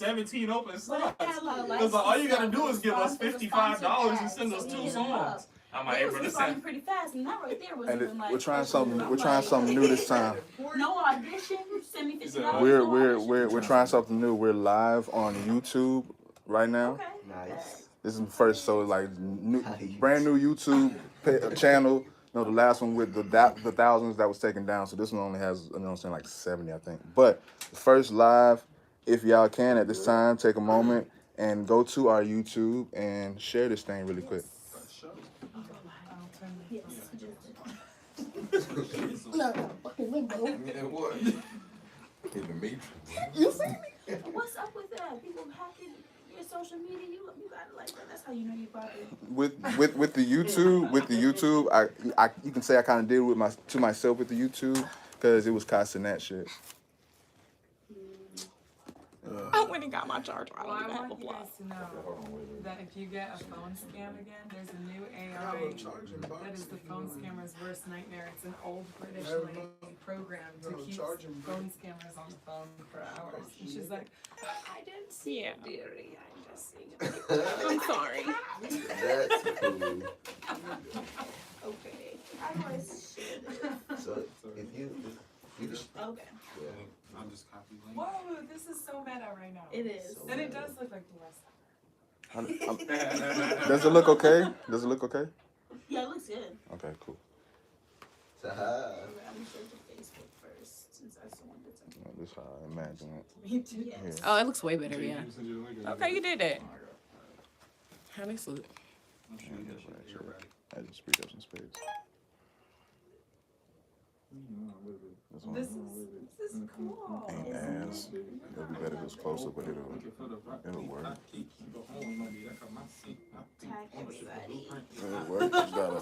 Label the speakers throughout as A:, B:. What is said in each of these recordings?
A: 17 open slots. Because all you gotta do is give us $55 and send us 2 songs. I'm able to send
B: pretty fast, and that right there was
C: And
B: even like.
C: we're trying something new this time.
B: No audition. Send me $50.
C: We're trying something new. We're live on YouTube right now.
B: Okay.
D: Nice.
C: This is the first, so like brand new YouTube channel. No, the last one with the thousands that was taken down. So this one only has, you know what I'm saying, like 70, I think. But the first live, if y'all can at this time, take a moment and go to our YouTube and share this thing really quick.
D: What? In the Matrix.
C: You see me?
B: What's up with that? People hacking your social media. You gotta like that. That's how you know you probably.
C: With the YouTube, I you can say I kind of did to myself with the YouTube because it was costing that shit.
E: I went and got my charger.
F: Well, I want you guys to know that if you get a phone scam again, there's a new AI that is the phone scammer's worst nightmare. It's an old British lady programmed to keep phone scammers on the phone for hours. And she's like, I didn't see it, dearie. I'm just seeing it. I'm sorry.
D: That's cool.
B: Okay. How do I share this?
D: So if you just
B: Okay.
A: I'm just copying.
F: Whoa, this is so meta right now.
B: It is.
F: And it does look like the West.
C: Does it look okay? Does it look okay?
B: Yeah, it looks good.
C: Okay, cool.
B: I'm gonna search Facebook first since that's the one that's on.
C: This is how I imagine it.
F: Me too.
B: Yes.
E: Oh, it looks way better, yeah. Okay, you did that. How they look?
C: I just speak up some space.
F: This is cool.
C: Ain't ass. It'll be better if it's closer, but it'll work.
B: Tag everybody.
C: It'll work. You gotta.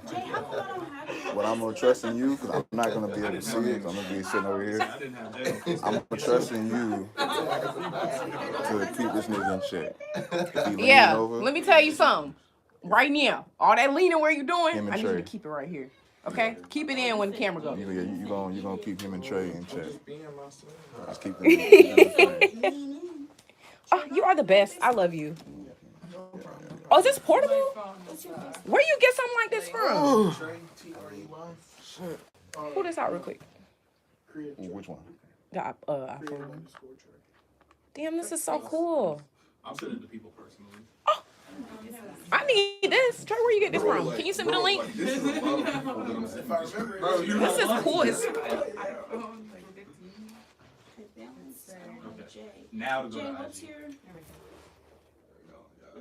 B: Jay, how come I don't have it?
C: But I'm gonna trust in you because I'm not gonna be able to see it. 'Cause I'm gonna be sitting over here. I'm gonna trust in you to keep this nigga in check. If he lean
E: Yeah,
C: over,
E: let me tell you something. Right now, all that leaning where you doing,
C: Him and
E: I need you to
C: Trey.
E: keep it right here. Okay? Keep it in when the camera goes.
C: you gonna keep him and Trey in check. Just keep him.
E: Oh, you are the best. I love you. Oh, is this portable? Where you get something like this from? Pull this out real quick.
C: Which one?
E: The iPhone. Damn, this is so cool.
A: I'll send it to people personally.
E: I need this. Trey, where you get this from? Can you send me the link? This is cool. It's
A: Now to go
B: Jay,
A: to
B: what's
A: IG.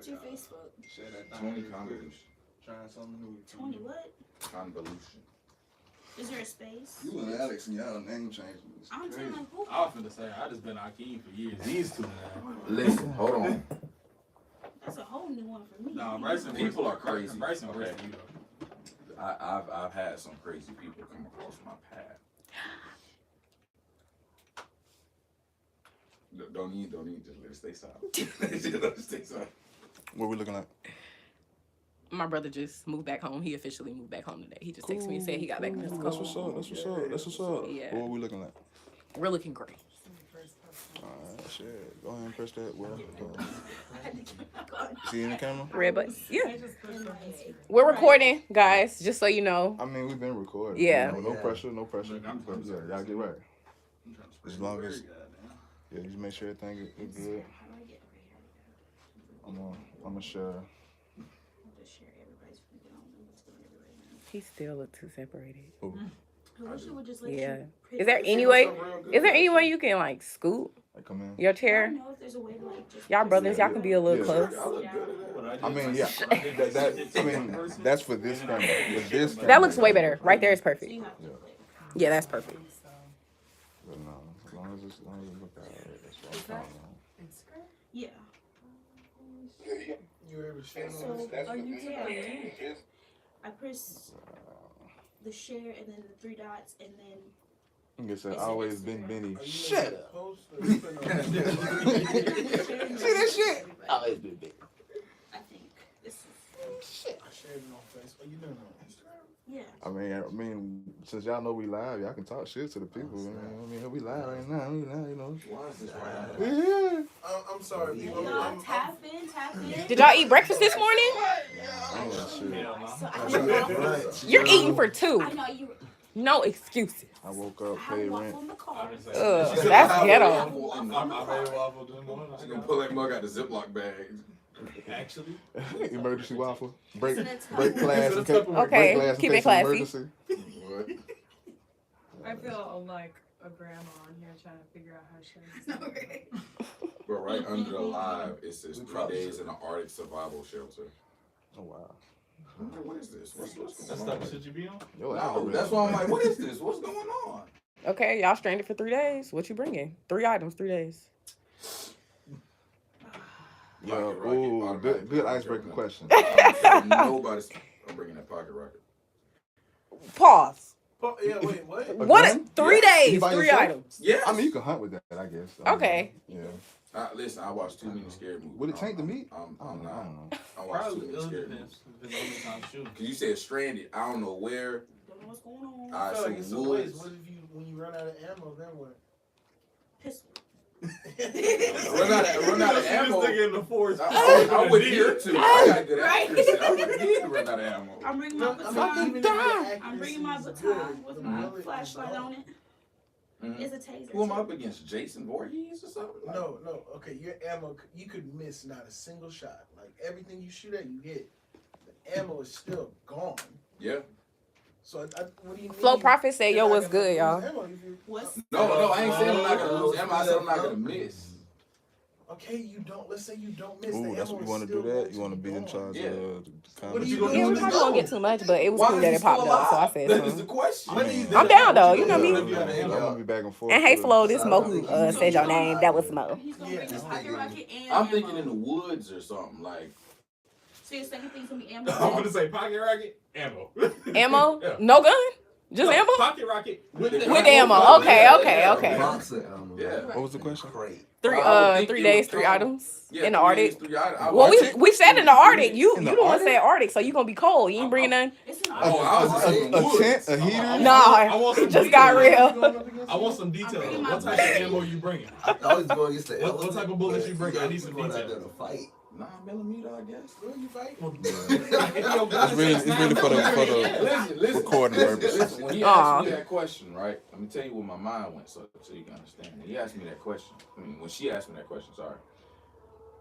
B: your Facebook?
D: 20 convolution.
C: Trying something new.
B: 20 what?
D: Convolution.
B: Is there a space?
C: You and Alex and y'all name changes.
B: I'm saying like who?
A: I was finna say, I just been Akeem for years. These two now.
D: Listen, hold on.
B: That's a whole new one for me.
A: No, Bryson,
D: People are crazy.
A: Bryson worse
D: Okay.
A: than you though.
D: I've had some crazy people come across my path. Don't need, just let it stay silent. Just let it stay silent.
C: What we looking at?
E: my brother just moved back home. He officially moved back home today. He just texted me and said he got back from
C: That's
E: school.
C: what's up.
E: Yeah.
C: What are we looking at?
E: We're looking great.
C: Alright, shit. Go ahead and press that. Well, see in the camera?
E: Red button. Yeah. We're recording, guys, just so you know.
C: I mean, we've been recording.
E: Yeah.
C: No pressure. But yeah, y'all get right. As long as, yeah, just make sure everything is good. I'm gonna share.
E: He still look too separated.
C: Ooh.
E: Yeah. Is there any way you can like scoot
C: Like, come in.
E: your chair? Y'all brothers, y'all can be a little close.
C: I mean, yeah. I mean, that's for this camera. With this camera.
E: That looks way better. Right there is perfect. Yeah, that's perfect.
C: But no, as long as it look out, that's what I'm talking
B: Yeah.
G: You ever seen
B: So, I press the share and then the three dots and then.
C: I guess I always been Benny.
G: Shut up.
C: See that shit?
D: Always been big.
B: I think this is.
G: Shit. I shared it on Facebook. You doing it on Instagram?
B: Yeah.
C: I mean, since y'all know we live, y'all can talk shit to the people. I mean, we live right now. You know.
D: Why is this right?
C: Yeah.
G: I'm sorry, people.
B: No, tap in.
E: Did y'all eat breakfast this morning?
B: So I
E: You're eating for two.
B: I know you.
E: No excuses.
C: I woke up,
B: I
C: paid
B: walk
C: rent.
B: on the car.
E: That's ghetto.
D: I made waffle this morning. She gonna pull that mug out the Ziploc bag.
A: Actually.
C: Emergency waffle. Break
B: Isn't
C: break class in case,
E: Okay,
C: break class in
E: keep it
C: case of
E: classy.
C: emergency.
D: What?
F: I feel like a grandma on here trying to figure out how she.
D: But right under the live, it says 3 days in an Arctic survival shelter.
C: Oh wow.
D: I'm like, what is this? What's
A: That's
D: going
A: not
D: on?
A: the shit you be on?
C: Yo,
D: No, that's why I'm like, what is this? What's going on?
E: Okay, y'all stranded for 3 days. What you bringing? 3 items, 3 days.
C: Yo,
D: Pocket rocket,
C: ooh,
D: automatic
C: good
D: rocket.
C: icebreaker question.
D: Nobody's. I'm bringing that pocket rocket.
E: Pause.
G: Oh, yeah, wait, what?
C: A
E: What?
C: gun?
E: 3
D: Yeah.
E: days,
C: You by
E: 3
C: yourself?
E: items.
D: Yes.
C: I mean, you can hunt with that, I guess. I mean,
E: Okay.
C: Yeah.
D: Listen, I watched too many scary movies.
C: Would it taint the meat?
D: I'm
C: I don't
D: not.
C: know.
D: I watched too
A: Probably
D: many
A: other
D: scary
A: than
D: movies.
A: the time shooting.
D: Cause you said stranded. I don't know where.
B: Don't know what's going on.
G: I feel like it's some ways.
D: woods.
G: What if you, when you run out of ammo, then what?
B: Pistol.
D: Run out of ammo.
A: This nigga in the forest.
D: I would hear too. I got good
B: Right.
D: accuracy. I would need to run out of ammo.
B: I'm bringing my
G: No, I mean,
B: baton.
G: even if your
B: I'm bringing my
G: accuracy is
B: baton
G: good,
B: with
G: the
B: my
G: bullet is
B: flashlight
G: gone.
B: on it.
D: Mhm.
B: It's a taser.
D: Who am I
B: too.
D: up against? Jason Voorhees or something? Like,
G: No, okay, your ammo, you could miss not a single shot. Like, everything you shoot at, you hit. The ammo is still gone.
D: Yeah.
G: So, what do you mean?
E: Flow Prophet said,
G: you're
E: yo,
G: not
E: what's
G: gonna
E: good,
G: lose
E: y'all?
G: ammo if you-
B: What's
D: No, I ain't saying I'm not gonna lose ammo. I said I'm not gonna miss.
G: Okay, you don't. Let's say you don't miss.
C: Ooh,
G: the
C: that's
G: ammo
C: what you
G: is
C: want to
G: still
C: do that?
G: going
C: You want to be in
G: gone.
C: charge
D: Yeah.
C: of the
G: What are
C: comedy?
G: you
E: Yeah,
G: doing?
E: we
G: with
E: probably
G: the
E: won't
G: gun?
E: get too much, but it was
D: Why
E: cool
D: is
E: that
D: he
E: it popped
D: still
E: up, so I
D: alive?
E: said
D: That is the
E: something.
D: question.
E: I'm down, though. You know
C: I'm
E: me.
C: gonna be back and forth.
E: And hey,
C: with
E: Flo,
C: it.
E: this Mo who said your name. That was Mo.
B: He's gonna bring his pocket rocket and
D: I'm
B: ammo.
D: thinking in the woods or something like.
B: So your second thing's gonna be ammo.
A: I'm gonna say pocket rocket, ammo.
E: Ammo?
A: Yeah.
E: No gun? Just
A: No,
E: ammo?
A: Pocket rocket with the
E: With ammo. Okay.
D: Yeah.
C: What was the question?
E: 3 days, 3 items
D: Yeah,
E: in the
D: 3
E: Arctic.
D: days, 3 items.
E: Well, we said in the Arctic. You
C: In the
E: the one
C: Arctic?
E: said Arctic, so you gonna be cold. You ain't bringing none.
B: It's an
D: Oh, I was saying
C: A
D: woods.
C: tent, a heater.
E: Nah, it just got real.
A: I want some details.
B: bringing my
A: What type of ammo you bringing?
H: I thought he was going against the
A: What type of bullets you bringing? I need some
H: going out there
A: details.
H: to fight.
D: 9mm, I guess.
G: Will you fight?
C: It's really for the
D: Listen,
C: recording purpose.
D: listen. When he
E: Aw.
D: asked me that question, right? Let me tell you where my mind went, so you can understand. When he asked me that question, when she asked me that question, sorry,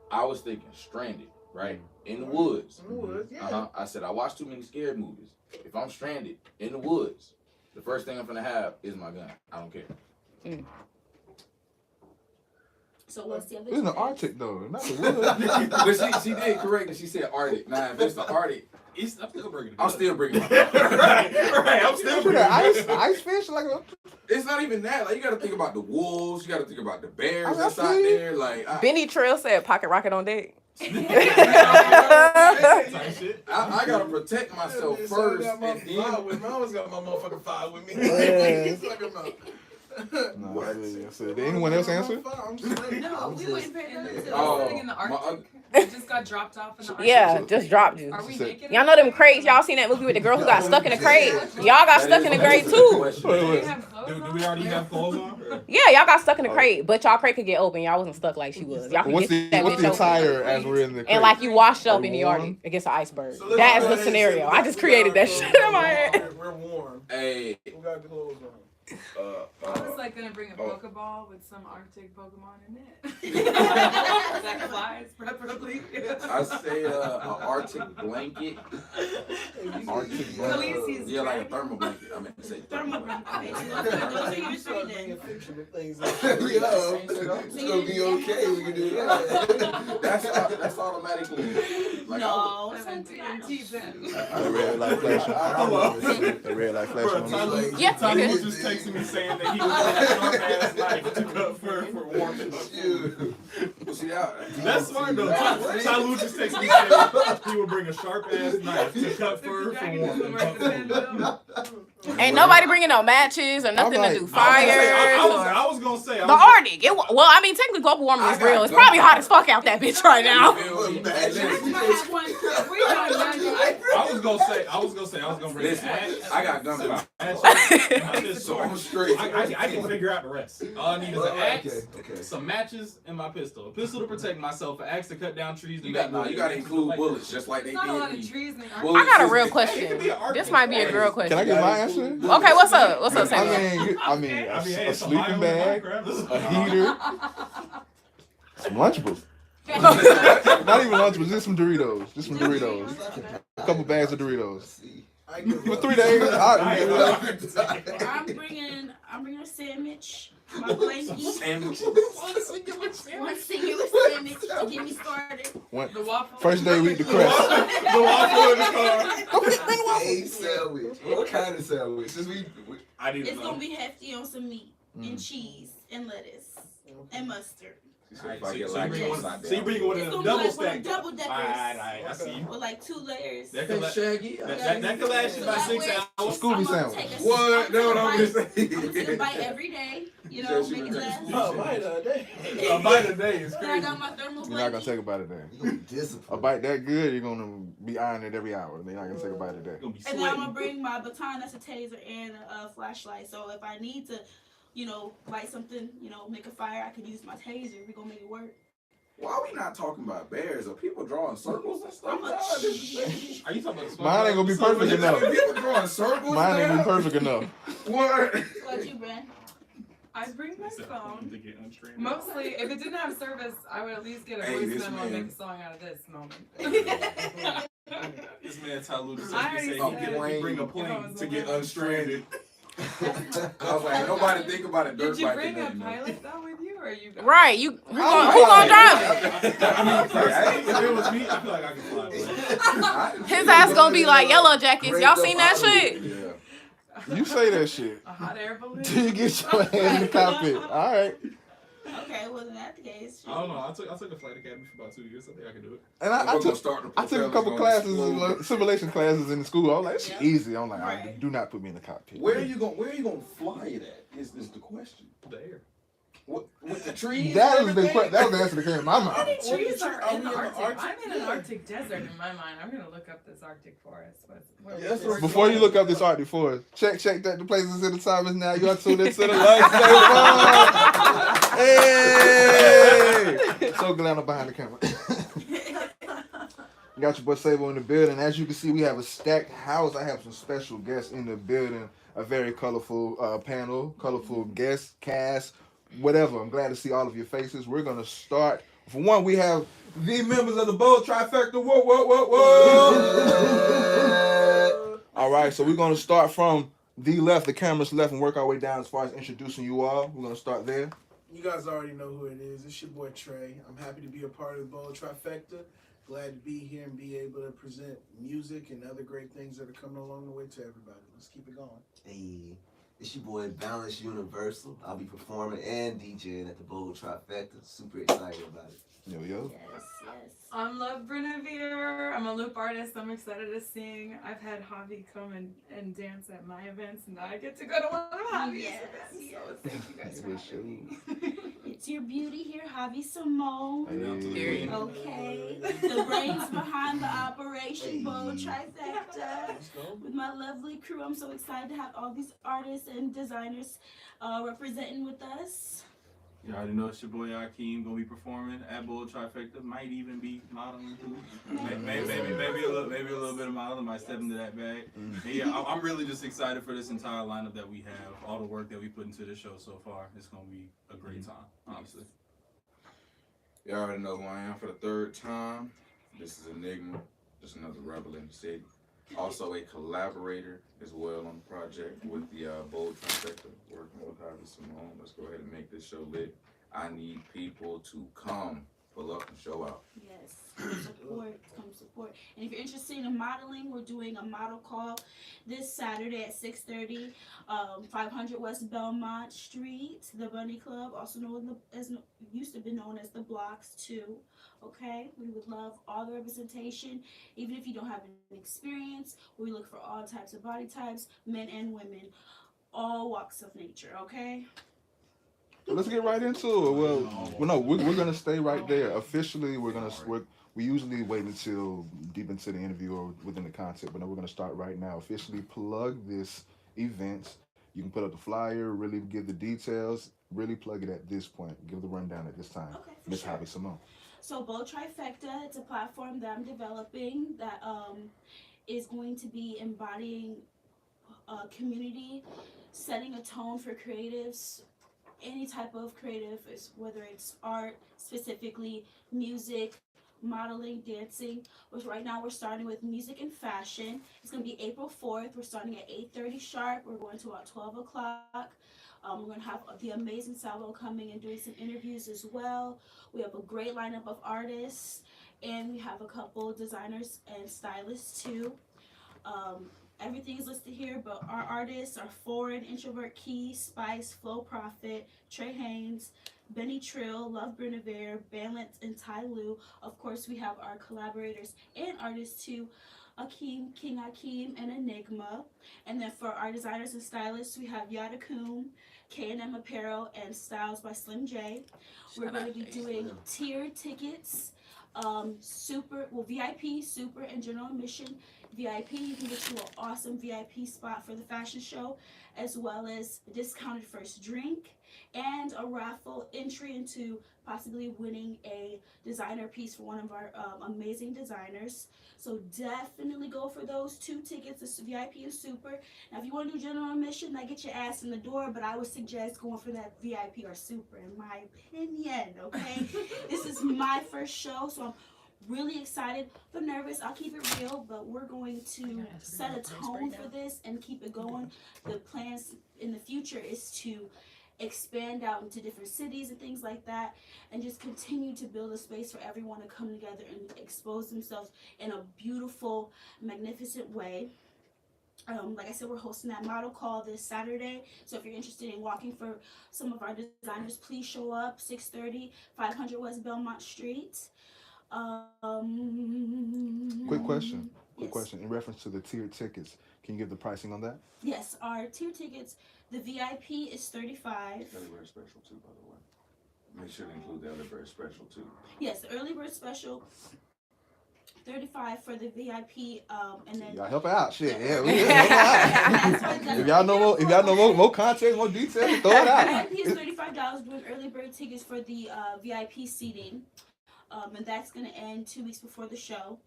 D: I was thinking stranded, right, in the woods.
G: In the woods, yeah.
D: I said I watch too many scary movies. If I'm stranded in the woods, the first thing I'm gonna have is my gun. I don't care.
B: So what's the other?
C: It's in the
B: two
C: Arctic though, not the woods.
D: But she did correct it. She said Arctic. Now if it's the Arctic,
A: I'm still bringing it.
D: I'm still bringing my
A: right, I'm still bringing it.
C: Ice fish like a.
D: It's not even that. Like you got to think about the wolves. You got to think about the bears
C: I
D: that's
C: feel
D: out
C: you.
D: there. Like
E: Benny Trill said pocket rocket on deck.
A: Type shit.
D: I gotta protect myself first, and then.
G: I always got my motherfucking fire with me.
E: Yeah.
G: He's talking about.
C: No, I said, did anyone else answer?
G: I'm straight.
B: No, we wouldn't pay them
F: I
B: to.
F: was sitting in the
D: my
F: Arctic. It just got dropped off in the Arctic.
E: Yeah, just dropped you.
F: Are we
C: Said-
F: naked?
E: Y'all know them crates. Y'all seen that movie with the girl who got stuck in the crate? Y'all got stuck in the crate
D: That's a
E: too.
D: question.
F: Do we have clothes
A: Do
F: on?
A: we already have clothes on?
E: Yeah, y'all got stuck in the crate, but y'all crate could get open. Y'all wasn't stuck like she was. Y'all could
C: What's
E: get
C: the
E: that
C: what's
E: bitch
C: the
E: open.
C: attire as we're in the crate?
E: And like you washed up
C: Are
E: in
C: we
E: the
C: warm?
E: Arctic against an iceberg.
G: So listen,
E: That is the
G: hey,
E: scenario.
G: so
E: I just created that shit in my head.
G: We're warm.
D: Hey,
G: We got clothes on.
F: I was like gonna bring a Pokeball with some Arctic Pokemon in it. That flies, preferably.
D: I say an Arctic blanket. Arctic
F: At
D: blanket.
F: least he's
D: Yeah, like a
F: ready.
D: thermal blanket. I meant to say thermal blanket.
G: You start bringing fictional things.
H: Yo, it's gonna be okay. We can do that.
D: That's automatically. Like,
B: No,
F: Seven TNT then.
C: The red light flashing. The red light flashing. on me.
E: Yeah,
A: Ty
E: you
A: was
E: good.
A: just texting me saying that he was a sharp ass knife to cut fur for warming.
D: See that?
A: That's smart though. Ty Lue just texted me saying he would bring a sharp ass knife to cut fur for warming.
E: Ain't nobody bringing no matches or nothing
C: like-
E: to do fires.
A: I was gonna say.
E: The Arctic. Well, I mean, technically global warming is real. It's probably hot as fuck out that bitch right now.
A: I was gonna say. I was gonna bring
D: Listen,
A: axe.
D: I got gunpowder.
A: So I'm straight. I can figure out the rest. All I need is an axe, some matches, and my pistol. A pistol to protect myself, an axe to cut down trees.
D: You gotta include bullets, just like they
F: Not a lot
D: did.
F: of trees in the
E: I got a real question. This might be a girl question.
C: Can I get my answer?
E: Okay, what's up? What's up, Sam?
C: I mean, a sleeping bag, a heater, some Lunchables. Not even Lunchables, just some Doritos. A couple bags of Doritos. For 3 days,
B: I'm bringing a sandwich, my blankie, one singular sandwich to get me started.
F: The waffle.
C: First day we eat the crust.
A: The waffle in the car.
H: A sandwich. What kind of sandwich? Just
A: I need to
B: It's
A: know.
B: gonna be hefty on some meat and cheese and lettuce and mustard.
A: So you bring one of
B: It's
A: them
B: gonna be
A: double
B: like one
A: stack.
B: of double deckers
A: Alright, I see you.
B: with like 2 layers.
A: That could
H: Shaggy.
A: that could last you about 6 hours.
C: Scooby sandwich.
H: What? No, no, I'm just
B: I'm
H: saying.
B: gonna bite every day, you know, make it last.
A: A bite a day is
B: Then I
A: crazy.
B: got my thermal
C: You're not gonna
B: blanket.
C: take a bite a day.
H: You gonna be
C: A
H: disciplined.
C: bite that good, you're gonna be eyeing it every hour. You're not gonna take a bite a day.
A: Gonna be
B: And then I'm gonna
A: sweating.
B: bring my baton, that's a taser, and a flashlight. So if I need to, light something, make a fire, I can use my taser. We're gonna make it work.
D: Why are we not talking about bears? Are people drawing circles and stuff?
B: I'm a-
A: Are you talking about the
C: Mine ain't gonna be perfect enough.
D: People drawing circles.
C: Mine ain't
D: now?
C: be perfect enough.
D: What?
B: What you, Brent?
F: I bring my phone.
A: To get untrained.
F: Mostly, if it didn't have service, I would at least get a
D: Hey,
F: voice
D: this
F: memo and
D: man.
F: make a song out of this moment.
A: This man Tyloo
F: I
A: said
F: already
A: he
F: said
A: can bring a plane to get unstranded.
D: I was like, nobody think about a dirt
F: Did you
D: bike
F: bring a
D: today, man.
F: pilot though with you, or you?
E: Right, who gonna drive it?
A: I mean, if it was me, I feel like I could fly. But
E: His ass gonna be like Yellow Jackets. Y'all seen that shit?
D: Yeah.
C: You say that shit.
F: A hot air balloon.
C: Till you get your hand in the cockpit. All right.
B: Okay, well, in that case.
A: I don't know. I took a flight academy for about 2 years. I think I can do it.
C: And
D: We're
C: I
D: gonna
C: took
D: start the
C: a couple
D: propellers
C: classes,
D: going to explode.
C: simulation classes in school. I was like, it's
B: Yeah.
C: easy. I'm like,
B: Right.
C: do not put me in the cockpit.
D: Where are you gonna fly it at? Is the question?
A: The air.
D: What with the trees?
C: That
D: and
C: was the
D: everything?
C: that was the answer that came in my
F: How
C: mind.
F: many trees are
A: Are
F: in
A: we
F: the
A: in the
F: Arctic?
A: Arctic?
F: I'm in an Arctic desert in my mind. I'm gonna look up this Arctic forest. What
A: That's what-
C: Before you look up this Arctic forest, check that the places in the time is now. You are tuned into the lifestyle. Hey! So glad I'm behind the camera. Got your boy Sabo in the building. As you can see, we have a stacked house. I have some special guests in the building. A very colorful panel, colorful guests, cast, whatever. I'm glad to see all of your faces. We're gonna start. For one, we have the members of the Bold Trifecta. Whoa, whoa, whoa, whoa! All right, so we're gonna start from the left, the camera's left, and work our way down as far as introducing you all. We're gonna start there.
G: You guys already know who it is. It's your boy Trey. I'm happy to be a part of the Bold Trifecta. Glad to be here and be able to present music and other great things that are coming along the way to everybody. Let's keep it going.
H: Hey, it's your boy Balance Universal. I'll be performing and DJing at the Bold Trifecta. Super excited about it.
C: Yo.
B: Yes.
F: I'm Love Brunavere. I'm a loop artist. I'm excited to sing. I've had Javi come and dance at my events, and I get to go to one of Javi's
B: Yes,
F: events.
B: yes.
F: So thank you guys for having me.
B: It's your beauty here, Javi Simone.
C: Hey.
B: Okay. The brains behind the operation, Bold Trifecta. With my lovely crew, I'm so excited to have all these artists and designers representing with us.
A: You already know it's your boy Akeem gonna be performing at Bold Trifecta. Might even be modeling too. Maybe a little bit of modeling. Might step into that bag. And yeah, I'm really just excited for this entire lineup that we have. All the work that we put into the show so far. It's gonna be a great time, honestly.
D: You already know who I am for the third time. This is Enigma, just another rebel in the city. Also a collaborator as well on the project with the Bold Trifecta, working with Javi Simone. Let's go ahead and make this show lit. I need people to come pull up and show out.
B: Yes, come support. And if you're interested in modeling, we're doing a model call this Saturday at 6:30, 500 West Belmont Street, the Bunny Club, also known as used to be known as the Blocks 2. Okay, we would love all the representation, even if you don't have any experience. We look for all types of body types, men and women, all walks of nature. Okay.
C: Well, let's get right into it. Well, no, we're gonna stay right there. Officially, we usually wait until deep into the interview or within the content, but no, we're gonna start right now. Officially plug this event. You can put up the flyer, really give the details, really plug it at this point. Give the rundown at this time.
B: Okay, for
C: Miss
B: sure.
C: Hobby Simone.
B: So Bold Trifecta, it's a platform that I'm developing that is going to be embodying a community, setting a tone for creatives, any type of creative, whether it's art, specifically music, modeling, dancing, which right now we're starting with music and fashion. It's going to be April 4th. We're starting at 8:30 sharp. We're going to about 12 o'clock. We're going to have the amazing Salvo coming and doing some interviews as well. We have a great lineup of artists, and we have a couple designers and stylists too. Everything is listed here, but our artists are Foreign, Introvert Key, Spice, Flow Prophet, Trey Haynes, Benny Trill, Love Brunevere, Balance, and Ty Lou. Of course, we have our collaborators and artists too, Akeem, King Akeem, and Enigma. And then for our designers and stylists, we have Yada Coon, K&M Apparel, and Styles by Slim J. We're going to be doing tiered tickets, VIP, super, and general admission. VIP, you can get you an awesome VIP spot for the fashion show, as well as a discounted first drink and a raffle entry into possibly winning a designer piece for one of our amazing designers. So definitely go for those 2 tickets, the VIP and super. Now if you want to do general admission, that gets your ass in the door, but I would suggest going for that VIP or super in my opinion, okay? This is my first show, so I'm really excited but nervous. I'll keep it real, but we're going to set a tone for this and keep it going. The plans in the future is to expand out into different cities and things like that, and just continue to build a space for everyone to come together and expose themselves in a beautiful, magnificent way. Like I said, we're hosting that model call this Saturday. So if you're interested in walking for some of our designers, please show up. 6:30, 500 West Belmont Street.
C: Quick question.
B: Yes.
C: In reference to the tiered tickets, can you give the pricing on that?
B: Yes, our tier tickets, the VIP is $35.
D: Early bird special too, by the way. Make sure to include the early bird special too.
B: Yes, the early bird special, $35 for the VIP, and then
C: Y'all help out, shit. Yeah,
B: That's what
C: if y'all know more content, more details, throw it out.
B: VIP is $35 doing early bird tickets for the VIP seating, and that's gonna end 2 weeks before the show.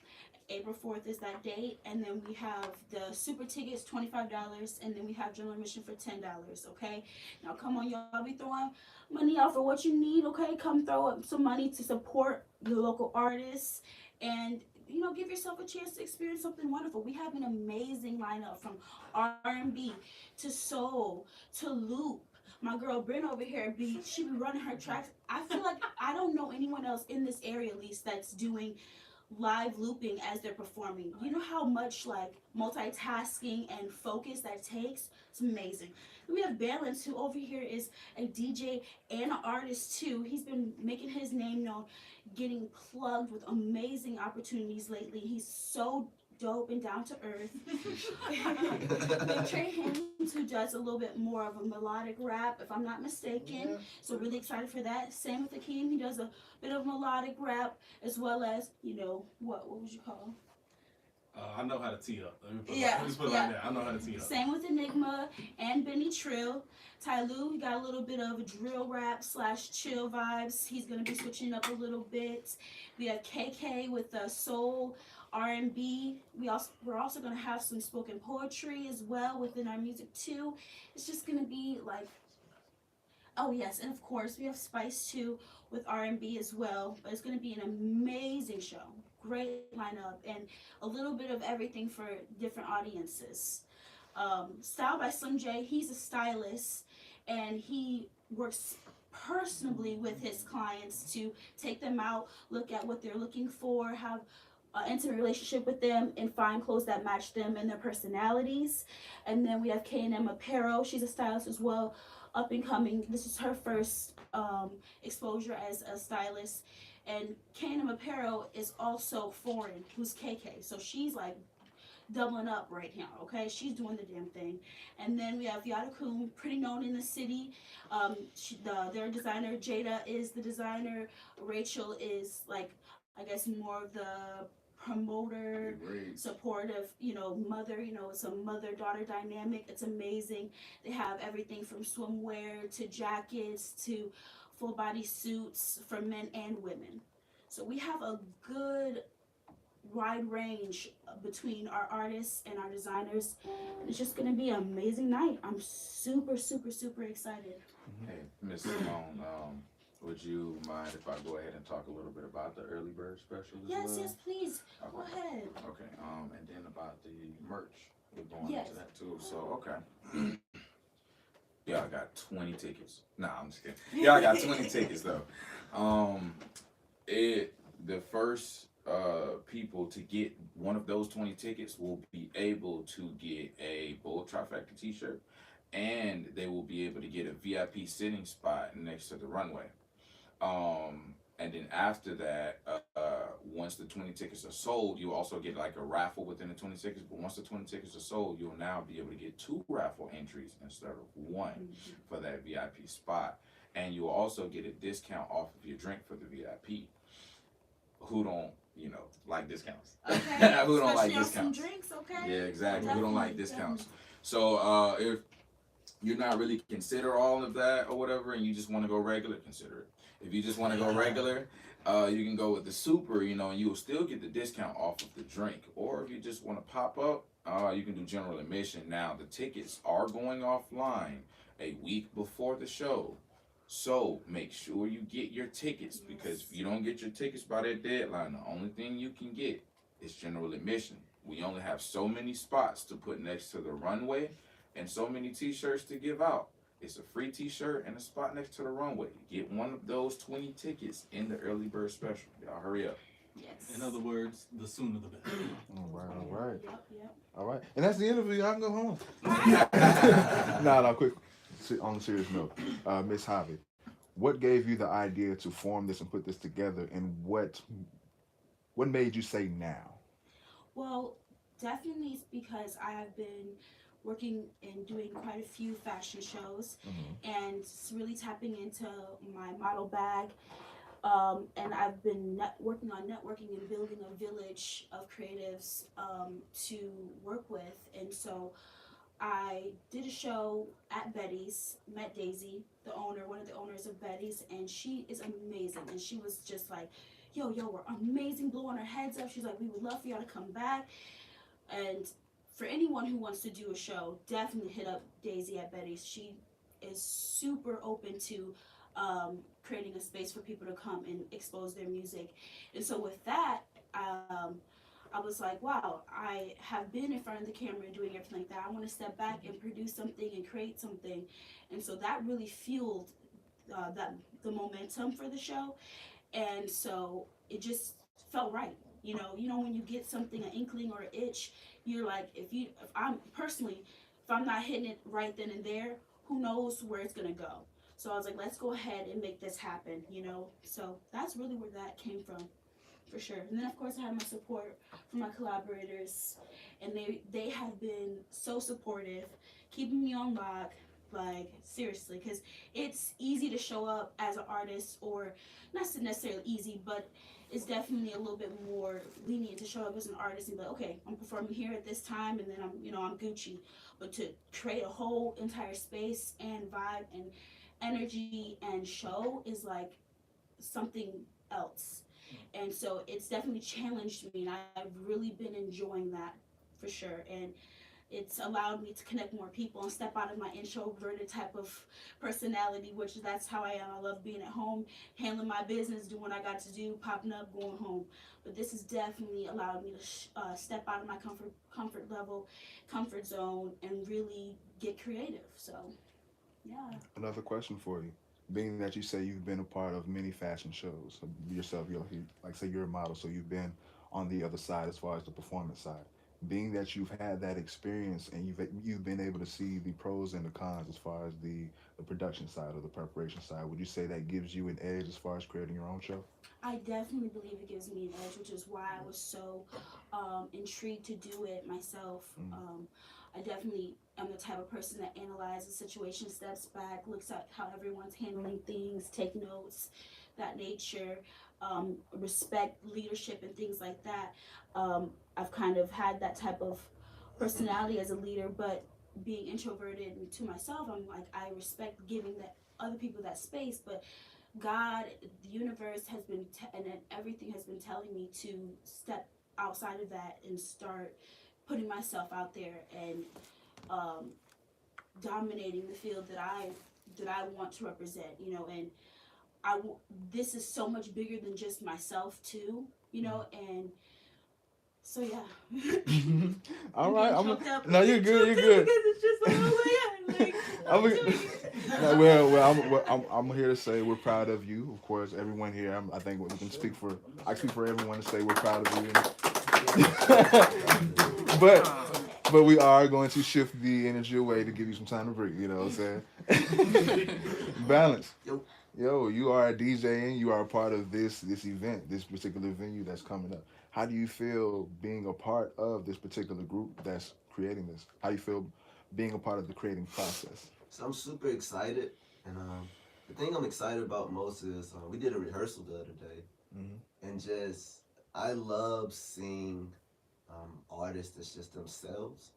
B: April 4th is that date, and then we have the super tickets, $25, and then we have general admission for $10. Okay, now come on, y'all be throwing money out for what you need. Okay, come throw up some money to support your local artists, and give yourself a chance to experience something wonderful. We have an amazing lineup from R&B to soul to loop. My girl Bryn over here, she be running her tracks. I feel like I don't know anyone else in this area, at least, that's doing live looping as they're performing. You know how much like multitasking and focus that takes? It's amazing. And we have Balance, who over here is a DJ and an artist too. He's been making his name known, getting plugged with amazing opportunities lately. He's so dope and down to earth. We have Trey Haynes, who does a little bit more of a melodic rap, if I'm not mistaken.
G: Yeah.
B: So really excited for that. Same with Akeem. He does a bit of melodic rap, as well as, what would you call?
A: I know how to tee up. Let me put
B: Yeah,
A: it like that. I know how to tee up.
B: Same with Enigma and Benny Trill. Ty Lue, he got a little bit of drill rap / chill vibes. He's gonna be switching up a little bit. We have KK with the soul R&B. We're also gonna have some spoken poetry as well within our music too. It's just gonna be like, oh yes, and of course we have Spice too with R&B as well. But it's gonna be an amazing show. Great lineup and a little bit of everything for different audiences. Styled by Slim J. He's a stylist and he works personally with his clients to take them out, look at what they're looking for, have an intimate relationship with them, and find clothes that match them and their personalities. And then we have K&M Apparel. She's a stylist as well, up and coming. This is her first exposure as a stylist. And K&M Apparel is also foreign, who's KK. So she's like doubling up right now, okay? She's doing the damn thing. And then we have Yada Kun, pretty known in the city. Their designer, Jada, is the designer. Rachel is like, I guess, more of the promoter, supportive, mother. It's a mother-daughter dynamic. It's amazing. They have everything from swimwear to jackets to full-body suits for men and women. So we have a good wide range between our artists and our designers. It's just gonna be an amazing night. I'm super, super, super excited.
D: Hey, Miss Simone, would you mind if I go ahead and talk a little bit about the early bird special as
B: Yes,
D: well?
B: yes, please. Go ahead.
D: Okay, and then about the merch. We're going
B: Yes.
D: into that too. So, okay. Yeah, I got 20 tickets. Nah, I'm just kidding. Yeah, I got 20 tickets though. The first people to get one of those 20 tickets will be able to get a Bold Trifecta t-shirt, and they will be able to get a VIP sitting spot next to the runway. And then after that, once the 20 tickets are sold, you'll also get like a raffle within the 20 tickets. But once the 20 tickets are sold, you'll now be able to get 2 raffle entries instead of 1 for that VIP spot. And you'll also get a discount off of your drink for the VIP. Who don't, like discounts?
B: Okay.
D: Who don't like
B: Especially on
D: discounts?
B: some drinks, okay?
D: Yeah, exactly. Who don't like discounts?
B: Definitely.
D: So if you're not really consider all of that or whatever, and you just want to go regular, consider it. If you just want to go regular, you can go with the super, and you'll still get the discount off of the drink. Or if you just want to pop up, you can do general admission. Now, the tickets are going offline a week before the show. So make sure you get your tickets, because if you don't get your tickets by that deadline, the only thing you can get is general admission. We only have so many spots to put next to the runway and so many t-shirts to give out. It's a free t-shirt and a spot next to the runway. Get one of those 20 tickets in the early bird special. Y'all hurry up.
B: Yes.
A: In other words, the sooner the better.
C: All right.
B: Yep.
C: All right. And that's the interview. Y'all can go home. No, quick. On a serious note, Miss Javi, what gave you the idea to form this and put this together, and what made you say now?
B: Well, definitely it's because I have been working and doing quite a few fashion shows, and it's really tapping into my model bag. And I've been working on networking and building a village of creatives to work with. And so I did a show at Betty's, met Daisy, one of the owners of Betty's, and she is amazing. And she was just like, yo, we're amazing, blowing her heads up. She's like, we would love for y'all to come back. And for anyone who wants to do a show, definitely hit up Daisy at Betty's. She is super open to creating a space for people to come and expose their music. And so with that, I was like, wow, I have been in front of the camera and doing everything like that. I want to step back and produce something and create something. And so that really fueled the momentum for the show. And so it just felt right. When you get something, an inkling or an itch, you're like, if I'm not hitting it right then and there, who knows where it's gonna go. So I was like, let's go ahead and make this happen, So that's really where that came from, for sure. And then of course I had my support from my collaborators, and they have been so supportive, keeping me on lock. Like, seriously, because it's easy to show up as an artist, or not necessarily easy, but it's definitely a little bit more lenient to show up as an artist and be like, okay, I'm performing here at this time, and then I'm Gucci. But to create a whole entire space and vibe and energy and show is like something else. And so it's definitely challenged me, and I've really been enjoying that, for sure. And it's allowed me to connect more people and step out of my introverted type of personality, which that's how I am. I love being at home, handling my business, doing what I got to do, popping up, going home. But this has definitely allowed me to step out of my comfort zone, and really get creative. So, yeah.
C: Another question for you. being that you say you've been a part of many fashion shows yourself, like say you're a model, so you've been on the other side as far as the performance side. Being that you've had that experience and you've been able to see the pros and the cons as far as the production side or the preparation side, would you say that gives you an edge as far as creating your own show?
B: I definitely believe it gives me an edge, which is why I was so intrigued to do it myself. I definitely am the type of person that analyzes the situation, steps back, looks at how everyone's handling things, take notes, that nature, respect leadership and things like that. I've kind of had that type of personality as a leader, but being introverted to myself, I'm like, I respect giving that other people that space, but God, the universe has been, and then everything has been telling me to step outside of that and start putting myself out there and dominating the field that I want to represent. You know, and this is so much bigger than just myself too. You know, and so yeah.
C: All right,
B: No,
C: you're good. You're good.
B: Because it's just like, oh my God, like, I'm doing it.
C: I'm here to say we're proud of you. Of course, everyone here. I think we can speak for. I speak for everyone to say we're proud of you. but we are going to shift the energy away to give you some time to breathe. You know what I'm saying? Balance. Yo, you are a DJ and you are a part of this event, this particular venue that's coming up. How do you feel being a part of this particular group that's creating this? How do you feel being a part of the creating process?
H: So I'm super excited, and the thing I'm excited about most is we did a rehearsal the other day, and just I love seeing artists that's just themselves.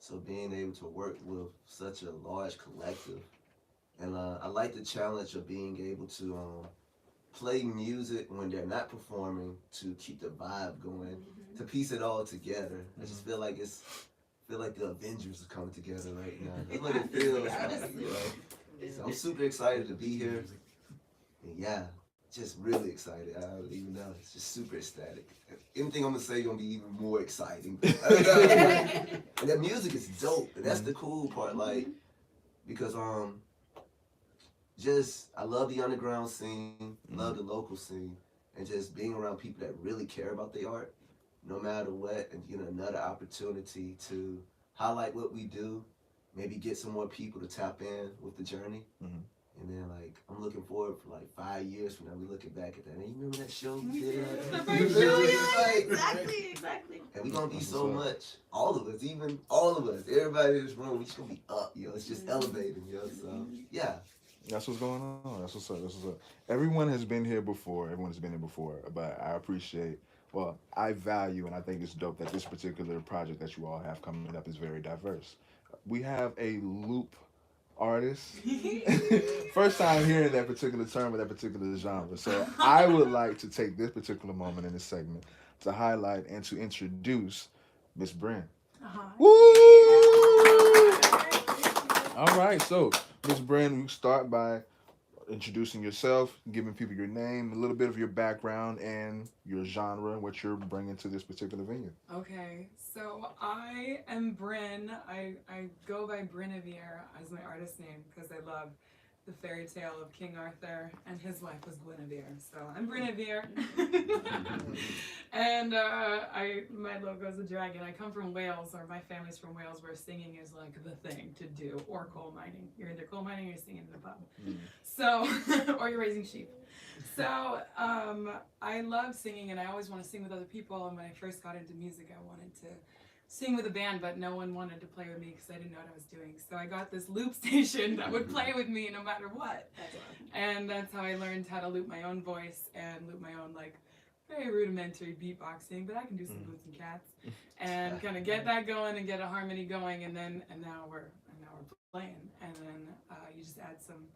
H: So being able to work with such a large collective, and I like the challenge of being able to play music when they're not performing to keep the vibe going, to piece it all together. I just feel like the Avengers are coming together right now. That's what it feels like, you know. So I'm super excited to be here. And yeah, just really excited. I don't even know. It's just super ecstatic. Anything I'm gonna say gonna be even more exciting. And that music is dope. And that's the cool part, like, because just I love the underground scene, love the local scene, and just being around people that really care about the art, no matter what, and another opportunity to highlight what we do, maybe get some more people to tap in with the journey. And then, like, I'm looking forward for like 5 years from now, we looking back at that. Hey, you remember that show we did?
B: The first show, yeah, exactly.
H: And we gonna be so much, all of us, everybody in this room, we just gonna be up, it's just elevating, so yeah.
C: That's what's going on. That's what's up. Everyone has been here before. But I appreciate, I value, and I think it's dope that this particular project that you all have coming up is very diverse. We have a loop artist. First time hearing that particular term or that particular genre. So I would like to take this particular moment in this segment to highlight and to introduce Miss Bren. Woo! All right, so Miss Bren, we start by introducing yourself, giving people your name, a little bit of your background, and your genre, and what you're bringing to this particular venue.
F: Okay, so I am Bryn. I go by Brynevere as my artist name because I love the fairy tale of King Arthur, and his wife was Guinevere. So I'm Brynevere. And my logo is a dragon. I come from Wales, or my family's from Wales, where singing is like the thing to do, or coal mining. You're into coal mining, you're singing in the pub. So, or you're raising sheep. So I love singing, and I always want to sing with other people. And when I first got into music, I wanted to sing with a band, but no one wanted to play with me because I didn't know what I was doing. So I got this loop station that would play with me no matter what. And that's how I learned how to loop my own voice and loop my own, like, very rudimentary beatboxing, but I can do some boots and cats and kind of get that going and get a harmony going, and now we're playing, and then you just add some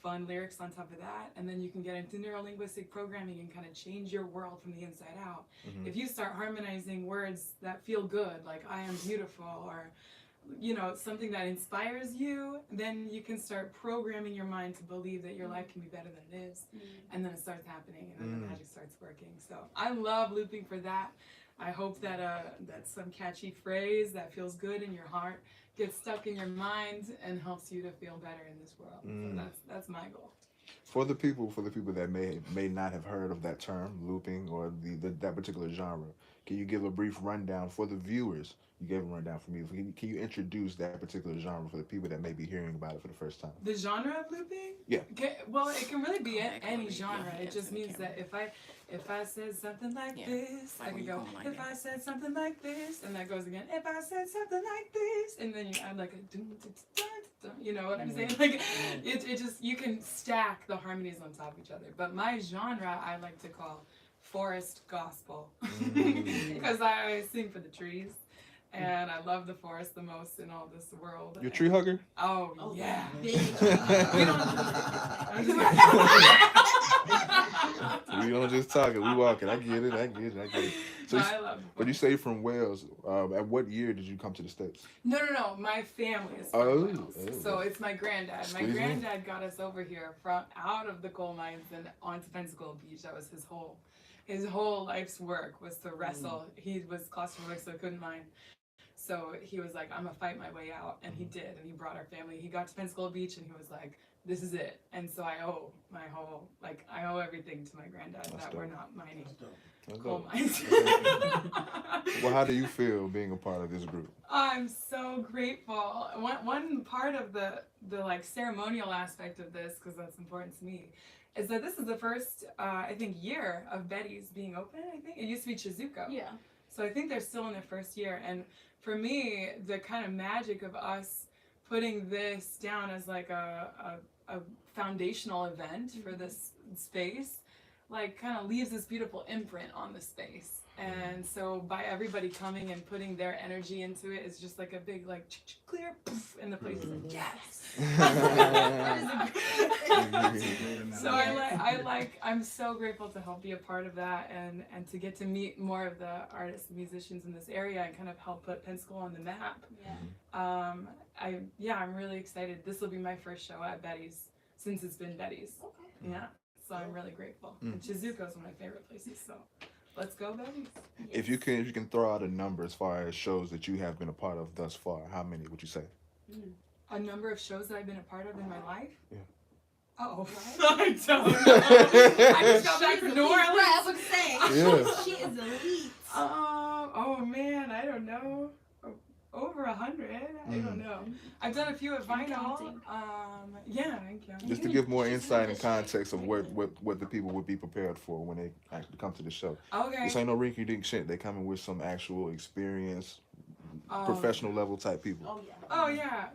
F: fun lyrics on top of that, and then you can get into neurolinguistic programming and kind of change your world from the inside out. If you start harmonizing words that feel good, like I am beautiful, or something that inspires you, then you can start programming your mind to believe that your life can be better than it is, and then it starts happening, and then the magic starts working. So I love looping for that. I hope that some catchy phrase that feels good in your heart gets stuck in your mind and helps you to feel better in this world. So that's my goal.
C: For the people that may not have heard of that term, looping, or that particular genre, can you give a brief rundown for the viewers? You gave a rundown for me. Can you introduce that particular genre for the people that may be hearing about it for the first time?
F: The genre of looping?
C: Yeah.
F: Well, it can really be any genre. It just means that if I said something like this, I could go, if I said something like this, and that goes again, if I said something like this, and then you add like a dun, dun, dun, dun, you know what I'm saying? Like, it just, you can stack the harmonies on top of each other. But my genre, I like to call forest gospel. Because I sing for the trees. And I love the forest the most in all this world.
C: You a tree hugger?
F: Oh yeah.
B: Big.
C: We don't just talk it, we walk it. I get it. So
F: No, I love the
C: but you
F: forest.
C: say from Wales. At what year did you come to the States?
F: No. My family is from Wales. So it's my granddad.
C: Squeeze
F: My
C: me.
F: granddad got us over here from out of the coal mines and onto Pensacola Beach. That was his whole life's work was to wrestle. He was claustrophobic, so he couldn't mine. So he was like, I'm gonna fight my way out, and he did, and he brought our family. He got to Pensacola Beach, and he was like, this is it. And so I owe everything to my granddad.
C: That's
F: that
C: dope.
F: we're not mining
C: That's
F: coal
C: dope.
F: mines.
C: Well, how do you feel being a part of this group?
F: I'm so grateful. One part of the like ceremonial aspect of this, because that's important to me, is that this is the first I think year of Betty's being open. I think it used to be Chizuko.
B: Yeah.
F: So I think they're still in their first year, and for me, the kind of magic of us putting this down as like a foundational event for this space, like kind of leaves this beautiful imprint on the space. And so by everybody coming and putting their energy into it, it's just like a big like clear poof, and the place is like yes. So I'm so grateful to help be a part of that and to get to meet more of the artists and musicians in this area and kind of help put Pensacola on the map.
B: Yeah.
F: I'm really excited. This will be my first show at Betty's since it's been Betty's.
B: Okay.
F: Yeah. So I'm really grateful. And Chizuko's one of my favorite places, so let's go, Betty's.
C: If you can throw out a number as far as shows that you have been a part of thus far, how many would you say?
F: A number of shows that I've been a part of in my life?
C: Yeah.
F: Oh, I don't know. I just got back from New Orleans.
B: I was saying,
C: Yeah.
B: she is elite.
F: Oh man, I don't know. Over 100. I don't know. I've done a few at Vinyl.
B: Counting.
F: Yeah, I'm counting.
C: Just to give more insight and context of what the people would be prepared for when they actually come to the show.
F: Okay.
C: This ain't no rinky dink shit. They coming with some actual experience, professional level type people.
B: Oh yeah.
F: Oh yeah.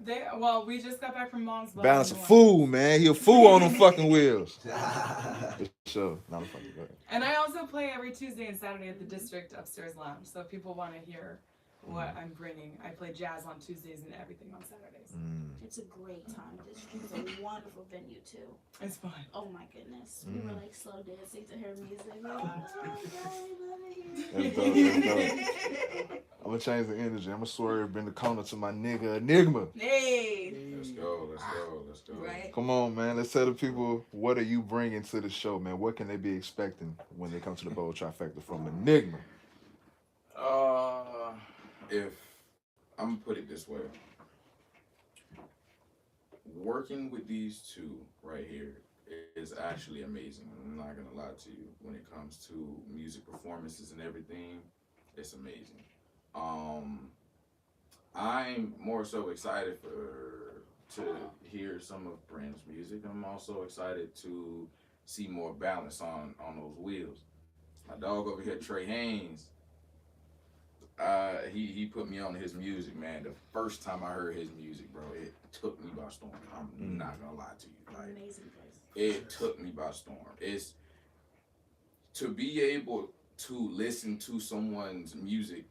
F: We just got back from Mom's
C: Balance a fool, man. He a fool on them fucking wheels. For sure. Not a fucking good.
F: And I also play every Tuesday and Saturday at the District Upstairs Lounge. So if people want to hear what I'm bringing, I play jazz on Tuesdays and everything on Saturdays.
B: It's a great time. It's a wonderful venue too.
F: It's fun.
B: Oh my goodness. We were like slow dancing to her music. Like, oh God, we love it
C: That's
B: here.
C: dope. I'm gonna change the energy. I'm gonna swerve in the corner to my nigga Enigma.
B: Hey.
D: Let's go.
B: Right.
C: Come on, man. Let's tell the people, what are you bringing to the show, man? What can they be expecting when they come to the Bold Trifecta from Enigma?
D: If I'm gonna put it this way, working with these two right here is actually amazing. I'm not gonna lie to you. When it comes to music performances and everything, it's amazing. I'm more so excited to hear some of Brand's music. I'm also excited to see more balance on those wheels. My dog over here, Trey Haynes, he put me on his music, man. The first time I heard his music, bro, it took me by storm. I'm not gonna lie to you. Like,
B: Amazing place.
D: it took me by storm. It's to be able to listen to someone's music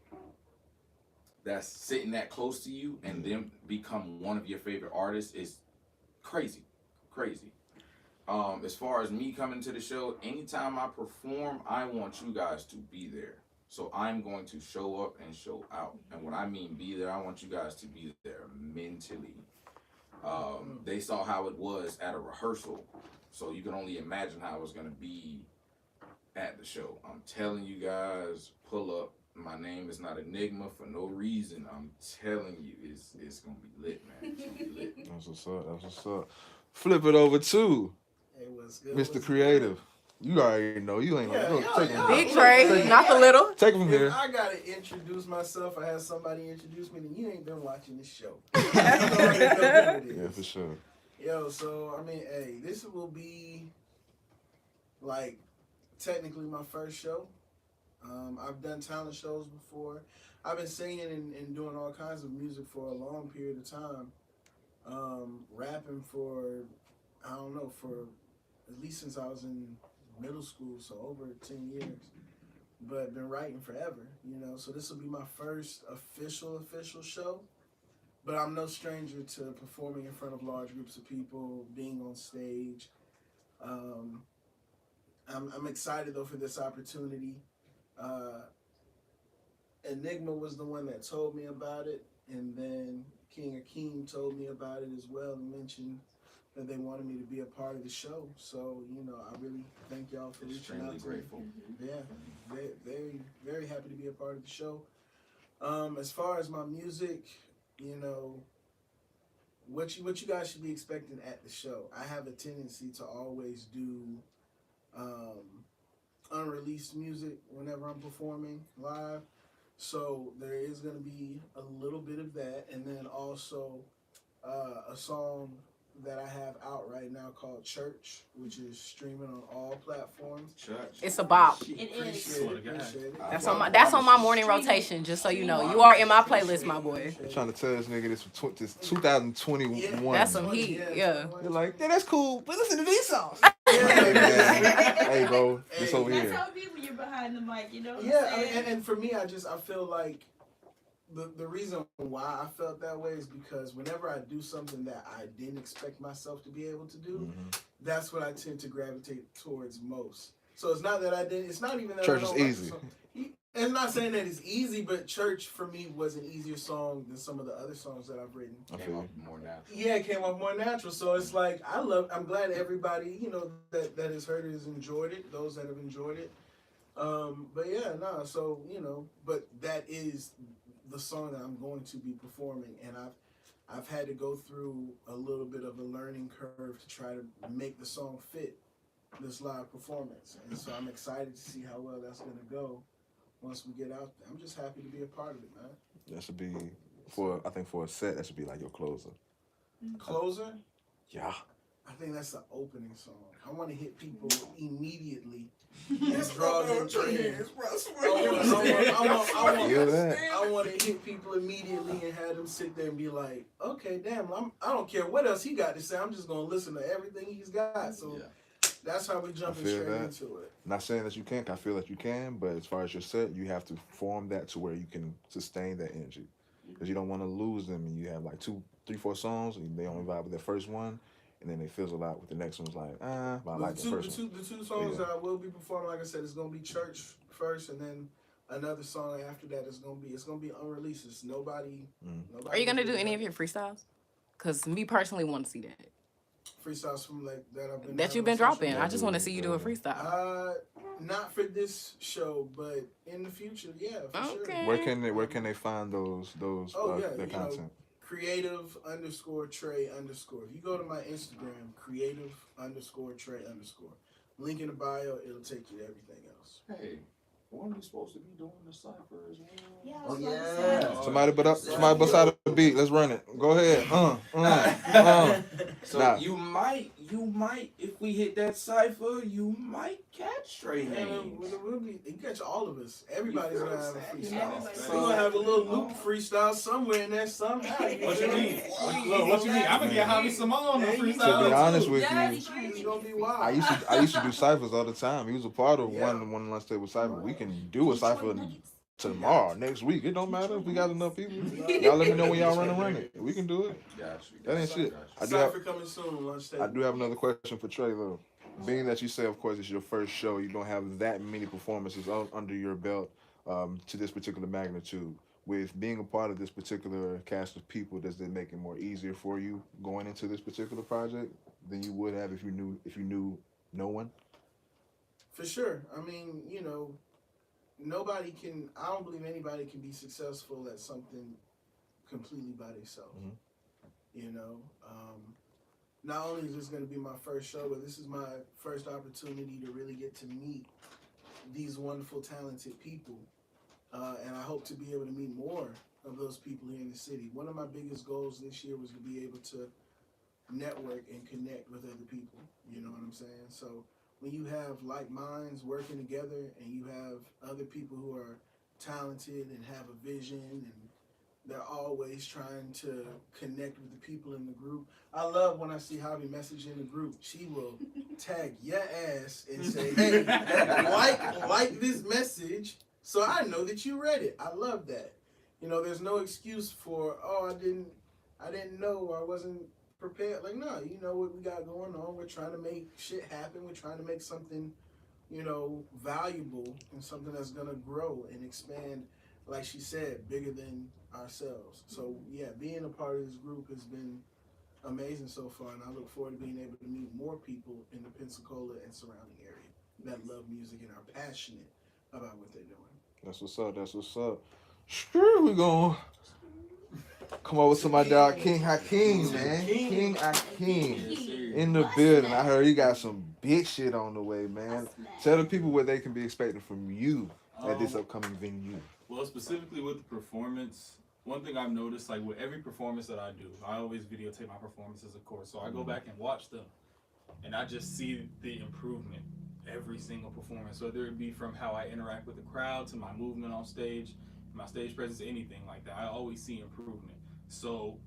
D: that's sitting that close to you and then become one of your favorite artists is crazy. As far as me coming to the show, anytime I perform, I want you guys to be there. So I'm going to show up and show out. And when I mean be there, I want you guys to be there mentally. They saw how it was at a rehearsal, so you can only imagine how it's going to be at the show. I'm telling you guys, pull up. My name is not Enigma for no reason. I'm telling you, it's going to be lit, man. It's going to be lit.
C: That's what's up. Flip it over to
G: Hey, what's good?
C: Mr.
G: What's
C: Creative. You already know. You ain't
G: Yeah,
C: gonna
G: yeah,
C: take
G: yeah.
C: him.
E: Big Trey, not the little.
C: Take him from
G: If
C: here.
G: I gotta introduce myself, I have somebody introduce me, then you ain't been watching this show.
C: Yeah, for sure.
G: Yo, so I mean, hey, this will be like technically my first show. I've done talent shows before. I've been singing and doing all kinds of music for a long period of time. Rapping for, I don't know, for at least since I was in middle school, so over 10 years. But been writing forever, you know. So this will be my first official show. But I'm no stranger to performing in front of large groups of people, being on stage. I'm excited though for this opportunity. Enigma was the one that told me about it, and then King Akeem told me about it as well and mentioned that they wanted me to be a part of the show. So, you know, I really thank y'all for reaching out to
D: grateful.
G: me. Yeah, very, very happy to be a part of the show. As far as my music, you know, what you guys should be expecting at the show. I have a tendency to always do unreleased music whenever I'm performing live. So there is going to be a little bit of that, and then also a song that I have out right now called Church, which is streaming on all platforms.
D: Church.
E: It's a bop.
B: It is.
G: Appreciate it.
E: That's on my morning rotation, just so you know. You are in my playlist, my boy.
C: I'm trying to tell this nigga this 2021.
E: That's some heat, yeah.
C: You're like, yeah, that's cool, but listen to these songs.
G: Yeah.
C: Hey, bro, this
G: Hey,
C: over
B: That's
C: here.
B: how it be when you're behind the mic, you know what
G: Yeah,
B: I'm saying?
G: and for me, I feel like the reason why I felt that way is because whenever I do something that I didn't expect myself to be able to do, that's what I tend to gravitate towards most. So it's not that I didn't. It's not even that
C: Church
G: I
C: is
G: don't like
C: easy.
G: the song. It's not saying that it's easy, but Church for me was an easier song than some of the other songs that I've written.
D: Came off more natural.
G: Yeah, it came off more natural. So it's like I'm glad everybody, you know, that has heard it has enjoyed it. Those that have enjoyed it. But yeah, no. So you know, but that is the song that I'm going to be performing, and I've had to go through a little bit of a learning curve to try to make the song fit this live performance, and so I'm excited to see how well that's going to go once we get out there. I'm just happy to be a part of it, man.
C: That should be I think for a set, that should be like your closer.
G: Closer?
C: Yeah.
G: I think that's the opening song. I want to hit people immediately and draw them in. I want to hit people immediately and have them sit there and be like, okay, damn, I don't care what else he got to say. I'm just going to listen to everything he's got. So that's how we jumping straight into it.
C: Not saying that you can't. I feel that you can, but as far as your set, you have to form that to where you can sustain that energy. Because you don't want to lose them, and you have like 2, 3, 4 songs, and they only vibe with that first one, and then they fizzle out with the next one's like, but I like the first one.
G: The two songs that I will be performing, like I said, it's gonna be Church first, and then another song after that is gonna be unreleased. It's nobody.
E: Are you gonna do any of your freestyles? Cause me personally want to see that.
G: Freestyles from like
E: that you've been dropping. I just want to see you do a freestyle.
G: Not for this show, but in the future, yeah, for sure.
C: Where can they find those their content?
G: Creative_Trey_. If you go to my Instagram, creative_Trey_. Link in the bio, it'll take you to everything else.
D: Hey, weren't we supposed to be doing the cipher as well?
B: Yeah.
H: Oh yeah.
C: Somebody bust out the beat. Let's run it. Go ahead.
D: So you might, if we hit that cipher, you might catch Trey names.
G: You catch all of us. Everybody's gonna have a freestyle.
B: We're
G: We're gonna have a little loop freestyle somewhere in there somehow.
A: What you mean? What you mean? I'm gonna get Javi Simone on the freestyle.
C: To be honest with
G: It's
C: you,
G: gonna be wild.
C: I used to do ciphers all the time. He was a part of one lunch table cipher. We can do a cipher tomorrow, next week. It don't matter if we got enough people. Y'all let me know when y'all run it. We can do it. That ain't shit.
G: Cipher coming soon, lunch table.
C: I do have another question for Trey though. Being that you say, of course, it's your first show, you don't have that many performances under your belt to this particular magnitude. With being a part of this particular cast of people, does it make it more easier for you going into this particular project than you would have if you knew no one?
G: For sure. I mean, you know, I don't believe anybody can be successful at something completely by themselves. You know, not only is this going to be my first show, but this is my first opportunity to really get to meet these wonderful, talented people. And I hope to be able to meet more of those people here in the city. One of my biggest goals this year was to be able to network and connect with other people. You know what I'm saying? So when you have like minds working together and you have other people who are talented and have a vision and they're always trying to connect with the people in the group. I love when I see Javi message in the group. She will tag your ass and say, hey, like this message so I know that you read it. I love that. You know, there's no excuse for, oh, I didn't know, or I wasn't prepared. Like, no, you know what we got going on. We're trying to make shit happen. We're trying to make something, you know, valuable and something that's gonna grow and expand, like she said, bigger than ourselves. So yeah, being a part of this group has been amazing so far, and I look forward to being able to meet more people in the Pensacola and surrounding area that love music and are passionate about what they're doing.
C: That's what's up. That's what's up. Sure, we gonna come over to my dog King Hakeem, man. King Hakeem in the building. I heard you got some big shit on the way, man. Tell the people what they can be expecting from you at this upcoming venue.
A: Well, specifically with the performance, one thing I've noticed, like with every performance that I do, I always videotape my performances, of course. So I go back and watch them, and I just see the improvement every single performance, whether it be from how I interact with the crowd to my movement on stage, my stage presence, anything like that. I always see improvement. So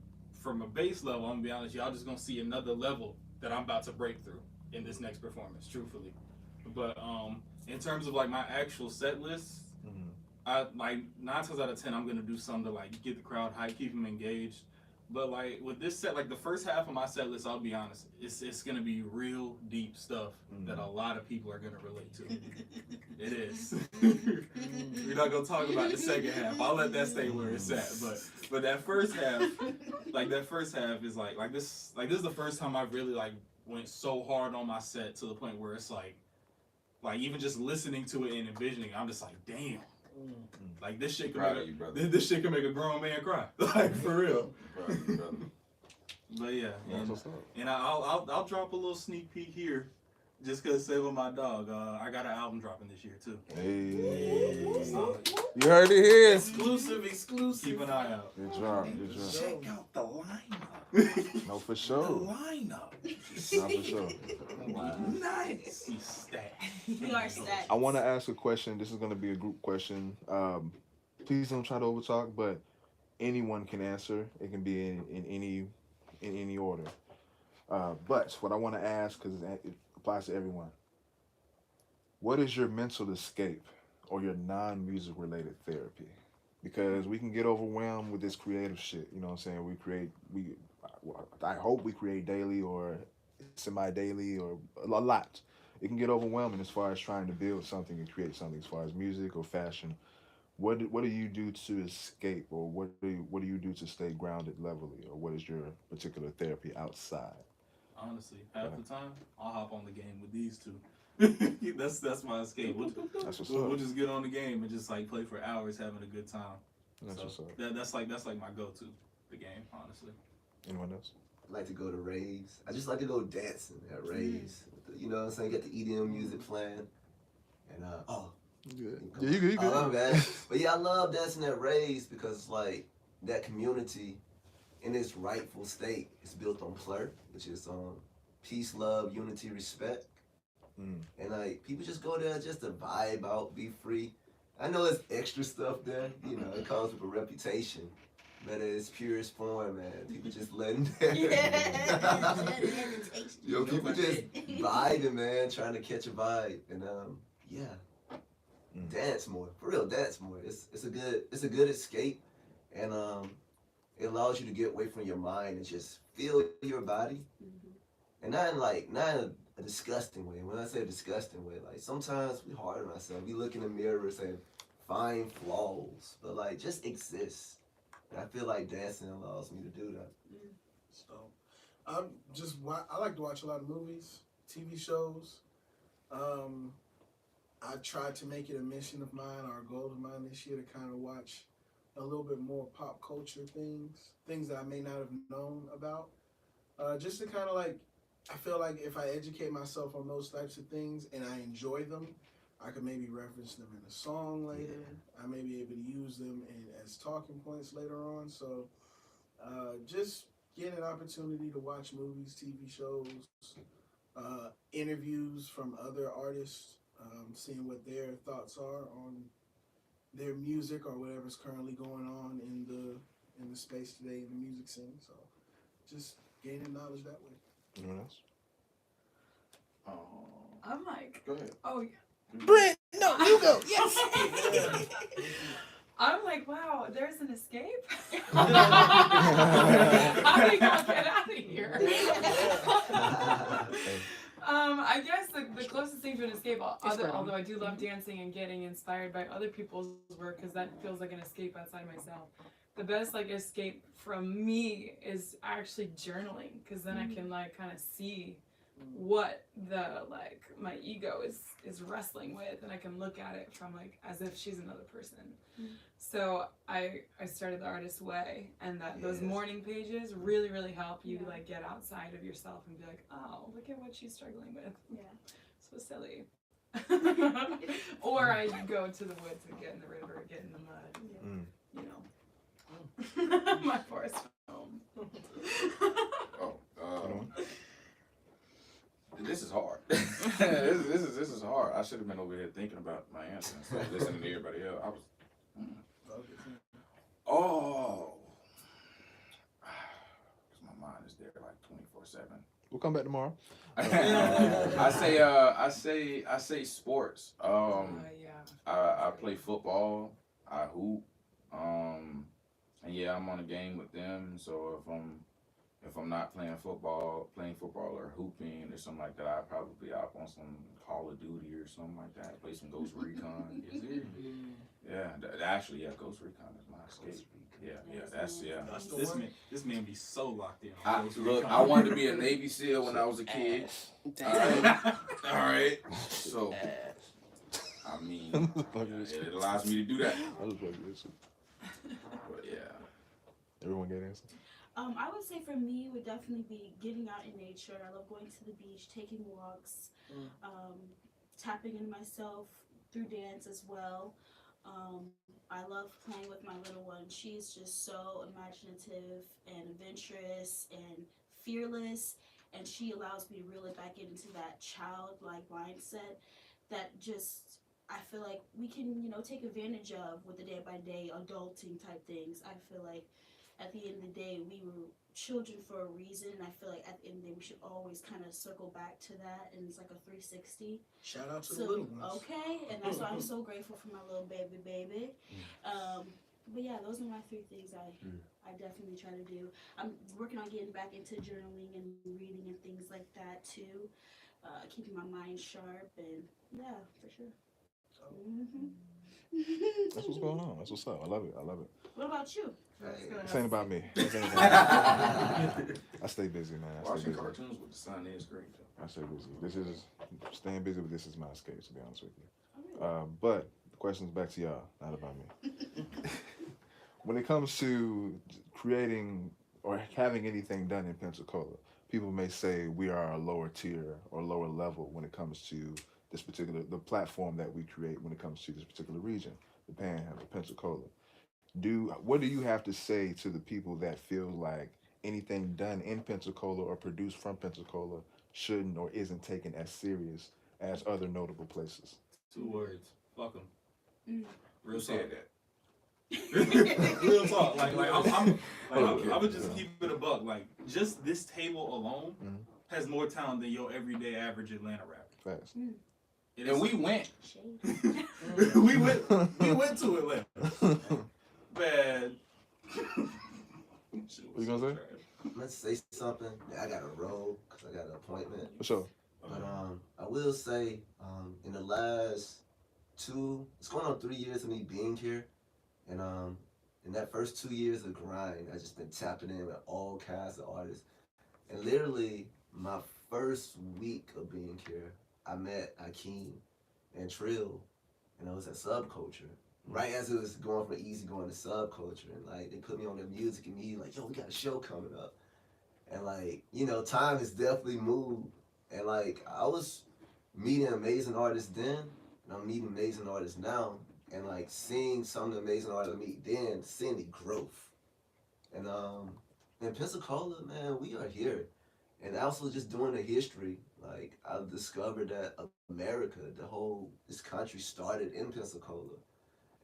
A: from a base level, I'm gonna be honest, y'all just gonna see another level that I'm about to break through in this next performance, truthfully. But in terms of like my actual set list, I like 9 times out of 10, I'm gonna do something to like get the crowd hyped, keep them engaged. But like with this set, like the first half of my set list, I'll be honest, it's gonna be real deep stuff that a lot of people are gonna relate to. It is. We're not gonna talk about the second half. I'll let that stay where it's at. But that first half is like this is the first time I've really like went so hard on my set to the point where it's like even just listening to it and envisioning, I'm just like, damn. Like this shit can make a grown man cry. Like for real. But yeah, and I'll drop a little sneak peek here, just cause saving my dog. I got an album dropping this year too.
C: Hey,
A: so,
C: you heard it here.
G: Exclusive.
A: Keep an eye out.
C: Good job.
I: Check out the lineup.
C: No, for sure.
I: The lineup.
C: No, for sure.
I: Wow. Nice.
A: He's stacked.
B: We are stacked.
C: I want to ask a question. This is going to be a group question. Please don't try to overtalk, but anyone can answer. It can be in any order. But what I want to ask, because it applies to everyone, what is your mental escape or your non-music related therapy? Because we can get overwhelmed with this creative shit. You know what I'm saying? I hope we create daily or semi-daily or a lot. It can get overwhelming as far as trying to build something and create something, as far as music or fashion. What do you do to escape, or what do you do to stay grounded levelly, or what is your particular therapy outside?
A: Honestly, half the time I'll hop on the game with these two. that's my escape. We'll just get on the game and just like play for hours, having a good time. That's like my go-to, the game, honestly.
C: Anyone else?
H: I like to go to raves. I just like to go dancing at raves. You know what I'm saying? Get the EDM music playing. And
C: good. Yeah, you good.
H: Oh, man. But yeah, I love dancing at raves because it's like that community in its rightful state is built on PLUR, which is peace, love, unity, respect. And like people just go there just to vibe out, be free. I know there's extra stuff there, you know, it comes with a reputation. But in its purest form, man, people just letting Yo, people just vibing, man, trying to catch a vibe. And dance more. For real, dance more. It's a good escape. And it allows you to get away from your mind and just feel your body. And not in a disgusting way. When I say a disgusting way, like sometimes we hard on ourselves. We look in the mirror and say, find flaws, but like just exist. And I feel like dancing allows me to do that.
G: So, I like to watch a lot of movies, TV shows. I tried to make it a mission of mine or a goal of mine this year to kind of watch a little bit more pop culture things that I may not have known about. just to kind of like, I feel like if I educate myself on those types of things and I enjoy them, I could maybe reference them in a song later. Yeah. I may be able to use them as talking points later on. So just getting an opportunity to watch movies, TV shows, interviews from other artists, seeing what their thoughts are on their music or whatever's currently going on in the space today in the music scene. So just gaining knowledge that way.
C: Anyone else?
F: I'm like,
D: Go ahead.
F: oh yeah.
C: Brent, no, you go. Yes.
F: I'm like, wow, there's an escape? How do you all get out of here? I guess the closest thing to an escape, although I do love dancing and getting inspired by other people's work, because that feels like an escape outside myself. The best like escape from me is actually journaling, because then I can like kind of see what the like my ego is wrestling with, and I can look at it from like as if she's another person. So I started the Artist Way, and those morning pages really help you like get outside of yourself and be like, oh, look at what she's struggling with. So silly. Or I go to the woods and get in the river, get in the mud, you know. My forest home.
D: This is hard. this is hard. I should have been over here thinking about my answer instead of listening to everybody else. I was. Because my mind is there like 24/7.
C: We'll come back tomorrow.
D: I say sports. I play football. I hoop. And yeah, I'm on a game with them. So if I'm not playing football or hooping or something like that, I'd probably be out on some Call of Duty or something like that. Play some Ghost Recon. Ghost Recon is my escape.
A: This man be so locked in.
D: I wanted to be a Navy SEAL when I was a kid. All right. So, I mean, it allows me to do that. But yeah.
C: Everyone get answers?
B: I would say for me would definitely be getting out in nature. I love going to the beach, taking walks, tapping into myself through dance as well. I love playing with my little one. She's just so imaginative and adventurous and fearless, and she allows me to reel it back into that childlike mindset that just I feel like we can, take advantage of with the day-by-day adulting type things. I feel like at the end of the day, we were children for a reason, and I feel like at the end of the day, we should always kind of circle back to that, and it's like a 360.
G: Shout out to the little ones.
B: Okay, and that's why I'm so grateful for my little baby. But yeah, those are my three things I definitely try to do. I'm working on getting back into journaling and reading and things like that too, keeping my mind sharp, and yeah, for sure.
C: That's what's going on. That's what's up. I love it.
B: What about you?
C: This ain't about me. I stay busy, man.
D: Watching cartoons with the sun is great, though.
C: I stay busy. Staying busy, but this is my escape, to be honest with you. But the question's back to y'all, not about me. When it comes to creating or having anything done in Pensacola, people may say we are a lower tier or lower level when it comes to the platform that we create when it comes to this particular region, the Panhandle, Pensacola. What do you have to say to the people that feel like anything done in Pensacola or produced from Pensacola shouldn't or isn't taken as serious as other notable places?
A: 2 words. Fuck them.
D: Real said that.
A: Real talk. I would just keep it a buck. Like, just this table alone has more talent than your everyday average Atlanta rapper.
C: Fast.
D: And we went.
A: we went to Atlanta. Bad.
C: What you gonna say?
H: Let's say something. I got to roll because I got an appointment.
C: For sure.
H: But I will say, in the last it's going on 3 years of me being here, and in that first 2 years of grind, I just been tapping in with all kinds of artists, and literally my first week of being here, I met Akeem and Trill, and I was at Subculture. Right as it was going from easy going to Subculture, and like they put me on their music and me like, yo, we got a show coming up. And like, you know, time has definitely moved. And like, I was meeting amazing artists then, and I'm meeting amazing artists now. And like, seeing some of the amazing artists I meet then, seeing the growth. And in Pensacola, man, we are here. And also just doing the history, like I've discovered that America, this country started in Pensacola.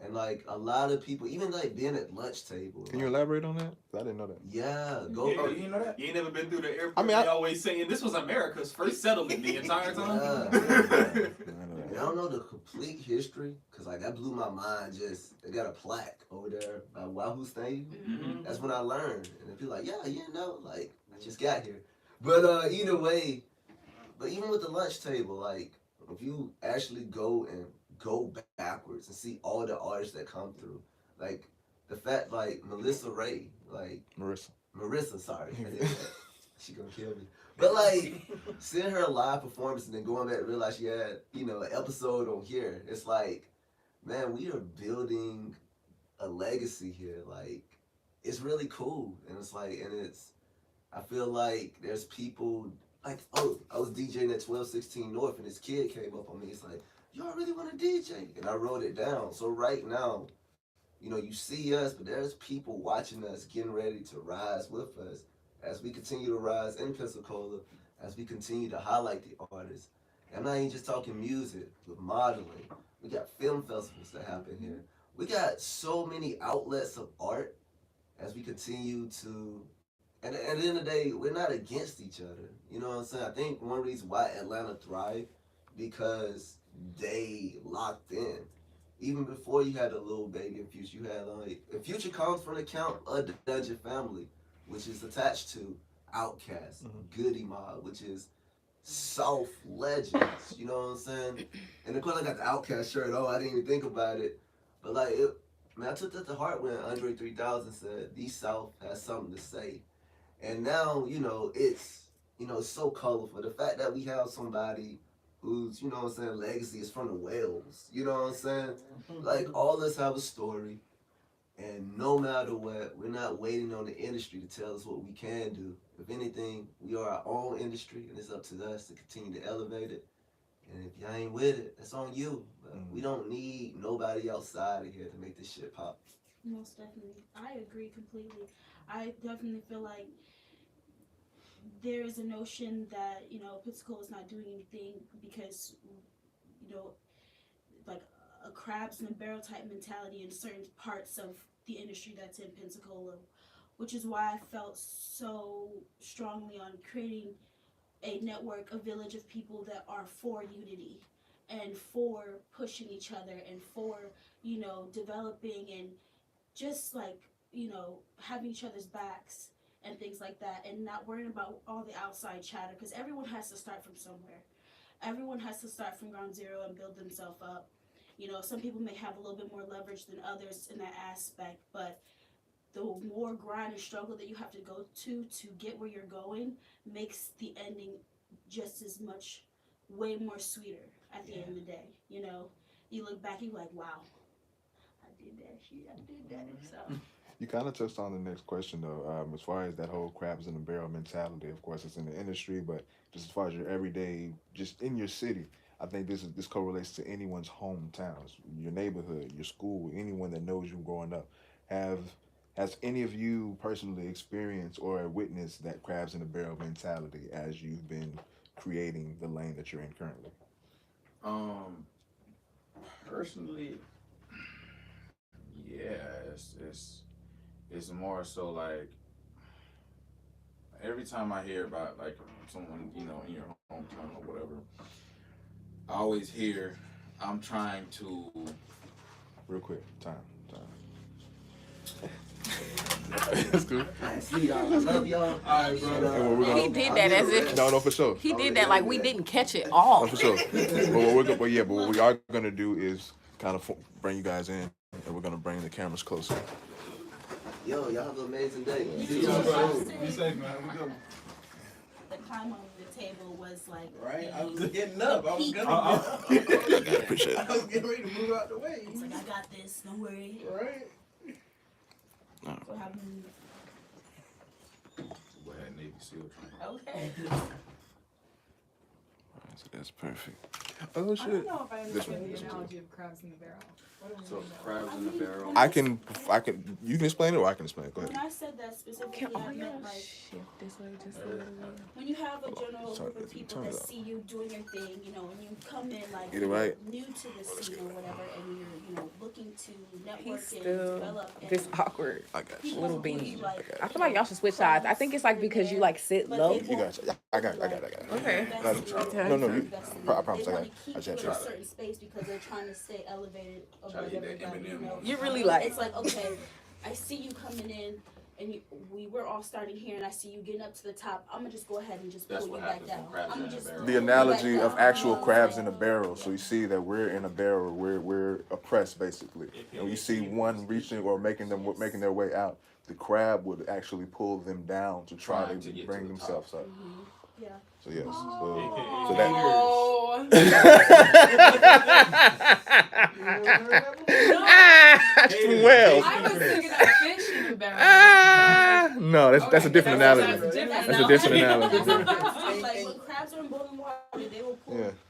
H: And like a lot of people, even like being at lunch table.
C: Can you
H: like,
C: elaborate on that? 'Cause I didn't know that.
H: Yeah,
A: Oh,
H: go.
A: you didn't know that? You ain't never been through the airport.
C: I mean,
A: they always saying this was America's first settlement the entire time.
H: And I don't know the complete history, cause like that blew my mind. Just they got a plaque over there by Wahoo Stadium.
A: Mm-hmm.
H: That's when I learned, and people like, yeah, you know, like I just got here. But either way, but even with the lunch table, like if you actually go backwards and see all the artists that come through, like the fact like Melissa Ray, like Marissa, sorry, I did that. She gonna kill me. But like seeing her live performance and then going back and realize she had, you know, an episode on here, it's like, man, we are building a legacy here. Like it's really cool. And it's like, I feel like there's people like, oh, I was DJing at 1216 North and this kid came up on me. It's like, y'all really want to DJ? And I wrote it down. So right now, you know, you see us, but there's people watching us, getting ready to rise with us as we continue to rise in Pensacola, as we continue to highlight the artists. I'm not even just talking music, but modeling. We got film festivals that happen here. We got so many outlets of art as we continue to, and at the end of the day, we're not against each other. You know what I'm saying? I think one reason why Atlanta thrived, because they locked in. Even before you had a Lil Baby and Future, you had like, and Future comes from the count of the Dungeon Family, which is attached to Outkast, Goody Mob, which is South legends. You know what I'm saying? And of course, I got the Outkast shirt. Oh, I didn't even think about it, but like, man, I took that to heart when Andre 3000 said, "The South has something to say." And now, you know, it's so colorful. The fact that we have somebody whose, you know what I'm saying, legacy is from the Wales. You know what I'm saying? Like, all of us have a story. And no matter what, we're not waiting on the industry to tell us what we can do. If anything, we are our own industry, and it's up to us to continue to elevate it. And if y'all ain't with it, that's on you. But we don't need nobody outside of here to make this shit pop.
B: Most definitely. I agree completely. I definitely feel like there is a notion that, you know, Pensacola is not doing anything because, you know, like a crabs in a barrel type mentality in certain parts of the industry that's in Pensacola, which is why I felt so strongly on creating a network, a village of people that are for unity and for pushing each other and for, you know, developing and just like, you know, having each other's backs and things like that, and not worrying about all the outside chatter, because everyone has to start from somewhere. Everyone has to start from ground zero and build themselves up. You know, some people may have a little bit more leverage than others in that aspect, but the more grind and struggle that you have to go to get where you're going makes the ending just as much, way more sweeter at the end of the day. You know, you look back, you're like, wow, I did that shit, I did that. So.
C: You kind of touched on the next question though, as far as that whole crabs in the barrel mentality. Of course, it's in the industry, but just as far as your everyday, just in your city, I think this correlates to anyone's hometowns, your neighborhood, your school, anyone that knows you growing up. Has any of you personally experienced or witnessed that crabs in the barrel mentality as you've been creating the lane that you're in currently?
D: Personally, yeah, it's more so like every time I hear about like someone, you know, in your hometown or whatever, I always hear, I'm trying to.
C: Real quick, time. That's cool.
H: See y'all. I love y'all.
A: Alright, bro.
E: He did that as if
C: No, for sure.
E: he did that like we didn't catch it all.
C: No, for sure. But what we are gonna do is kind of bring you guys in, and we're gonna bring the cameras closer.
H: Yo, y'all have an amazing day. See
A: Yeah,
H: y'all
A: bro.
H: soon.
A: Be safe, man. We go.
B: The climb on the table was like,
G: Right? I was getting up. I was gonna
C: I appreciate
G: I was getting ready to move out the way.
B: it's like, I got this, don't worry.
G: Right?
B: So having
D: Go ahead, Navy seal train.
B: Okay.
C: So that's perfect. Oh
F: I don't
C: shit.
F: know if I
C: This
F: understand
C: one.
F: the analogy of crabs in the barrel. What do we
D: So
F: mean by
D: crabs in the barrel.
C: I can. You can explain it, or I can explain it. Go
B: When
C: ahead.
B: I said that specifically,
E: Can
B: I
E: all y'all
B: meant like
E: shift this way just a little bit?
B: when you have a general
C: Sorry,
B: group of people
C: turn it
B: that
C: up.
B: see you doing your thing, you know, and you come in like
C: Get it right.
B: new to the scene or whatever, and you're, you know, looking to network
E: He's
B: and
E: still
B: develop. And
E: this awkward
C: I got you.
B: people
E: little
B: who you,
E: bean.
B: like,
E: I feel like y'all should switch sides. I think it's like because you like sit
B: but
E: low.
B: they
C: You got you. I got it.
E: Okay.
C: No, no, you. I promise. I
B: They
C: got
B: want
C: it.
B: to
C: I
B: keep
C: just
B: you in
C: had
B: a
C: to.
B: certain space because they're trying to stay elevated
D: Try to
B: above
D: get that
B: everybody. You
D: Eminem
B: know,
D: on.
E: You're really like
B: it's like, okay, I see you coming in, and we're all starting here, and I see you getting up to the top. I'm gonna just go ahead and just
D: That's
B: pull
D: what
B: you back
D: happens
B: down.
D: when crabs
B: I'm
D: are in
B: gonna
D: a
B: just
D: barrel.
C: The analogy of actual crabs in a
B: like,
C: barrel. So you see that we're in a barrel. We're oppressed basically. And when you see one reaching or making their way out, the crab would actually pull them down to try
D: Trying
C: to
D: to get
C: bring
D: to the
C: themselves up.
B: Yeah.
C: So yes.
A: AKA
C: So that.
E: Oh.
C: Well.
F: I was thinking of fish in the barrel.
C: No, that's a different analogy. That's a different analogy.
B: Like when crabs are in boiling water, they will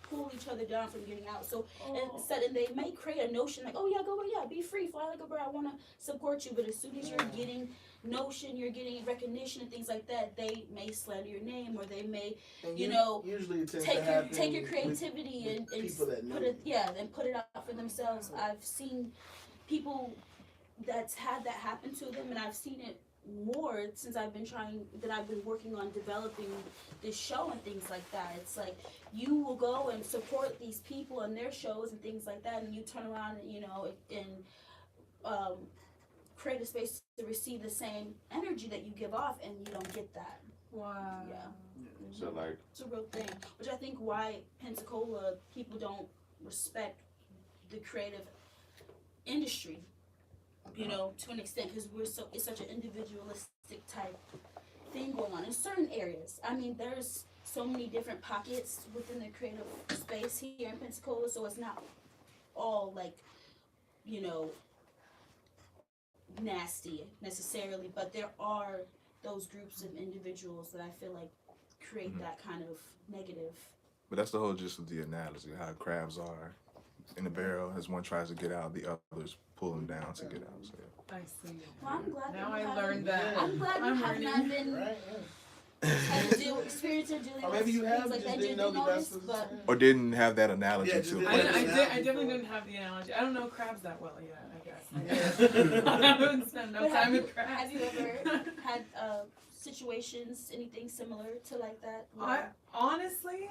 B: pull each other down from getting out. So and they may create a notion like, oh yeah, go be free, fly like a bird. I want to support you. But as soon as you're getting notion, you're getting recognition and things like that, they may slander your name or they may, you know,
G: usually it tends
B: take
G: to
B: your
G: happen
B: take your
G: with
B: creativity and
G: people that know
B: put it then put it out for themselves. I've seen people that's had that happen to them, and I've seen it more since I've been working on developing this show and things like that. It's like you will go and support these people and their shows and things like that, and you turn around and, you know, and create a space to receive the same energy that you give off, and you don't get that.
F: Wow.
B: Yeah.
D: So like,
B: It's a real thing, which I think why Pensacola people don't respect the creative industry, you know, to an extent, because it's such an individualistic type thing going on in certain areas. I mean, there's so many different pockets within the creative space here in Pensacola, so it's not all like, you know, nasty necessarily, but there are those groups of individuals that I feel like create that kind of negative.
C: But that's the whole gist of the analogy, how crabs are in the barrel. As one tries to get out, the others pull them down to get out. So,
F: I see.
B: Well, I'm glad
F: Now
B: that you
F: I
B: haven't-
F: learned that.
B: I'm glad you
F: I'm
B: have
F: learning.
B: not been
G: Right?
B: had to deal experience or dealing
G: Or
B: with
G: maybe you have
B: things like
G: just
B: that.
G: didn't
B: You
G: know
B: didn't
G: that
B: notice,
G: that's
B: but
C: or didn't have that analogy
G: Yeah,
C: to
G: just
C: a
G: didn't
C: place.
F: I definitely didn't have the analogy. I don't know crabs that well yet, I guess. I haven't spent enough
B: but
F: time with crabs.
B: have you ever had situations, anything similar to like that?
F: Honestly,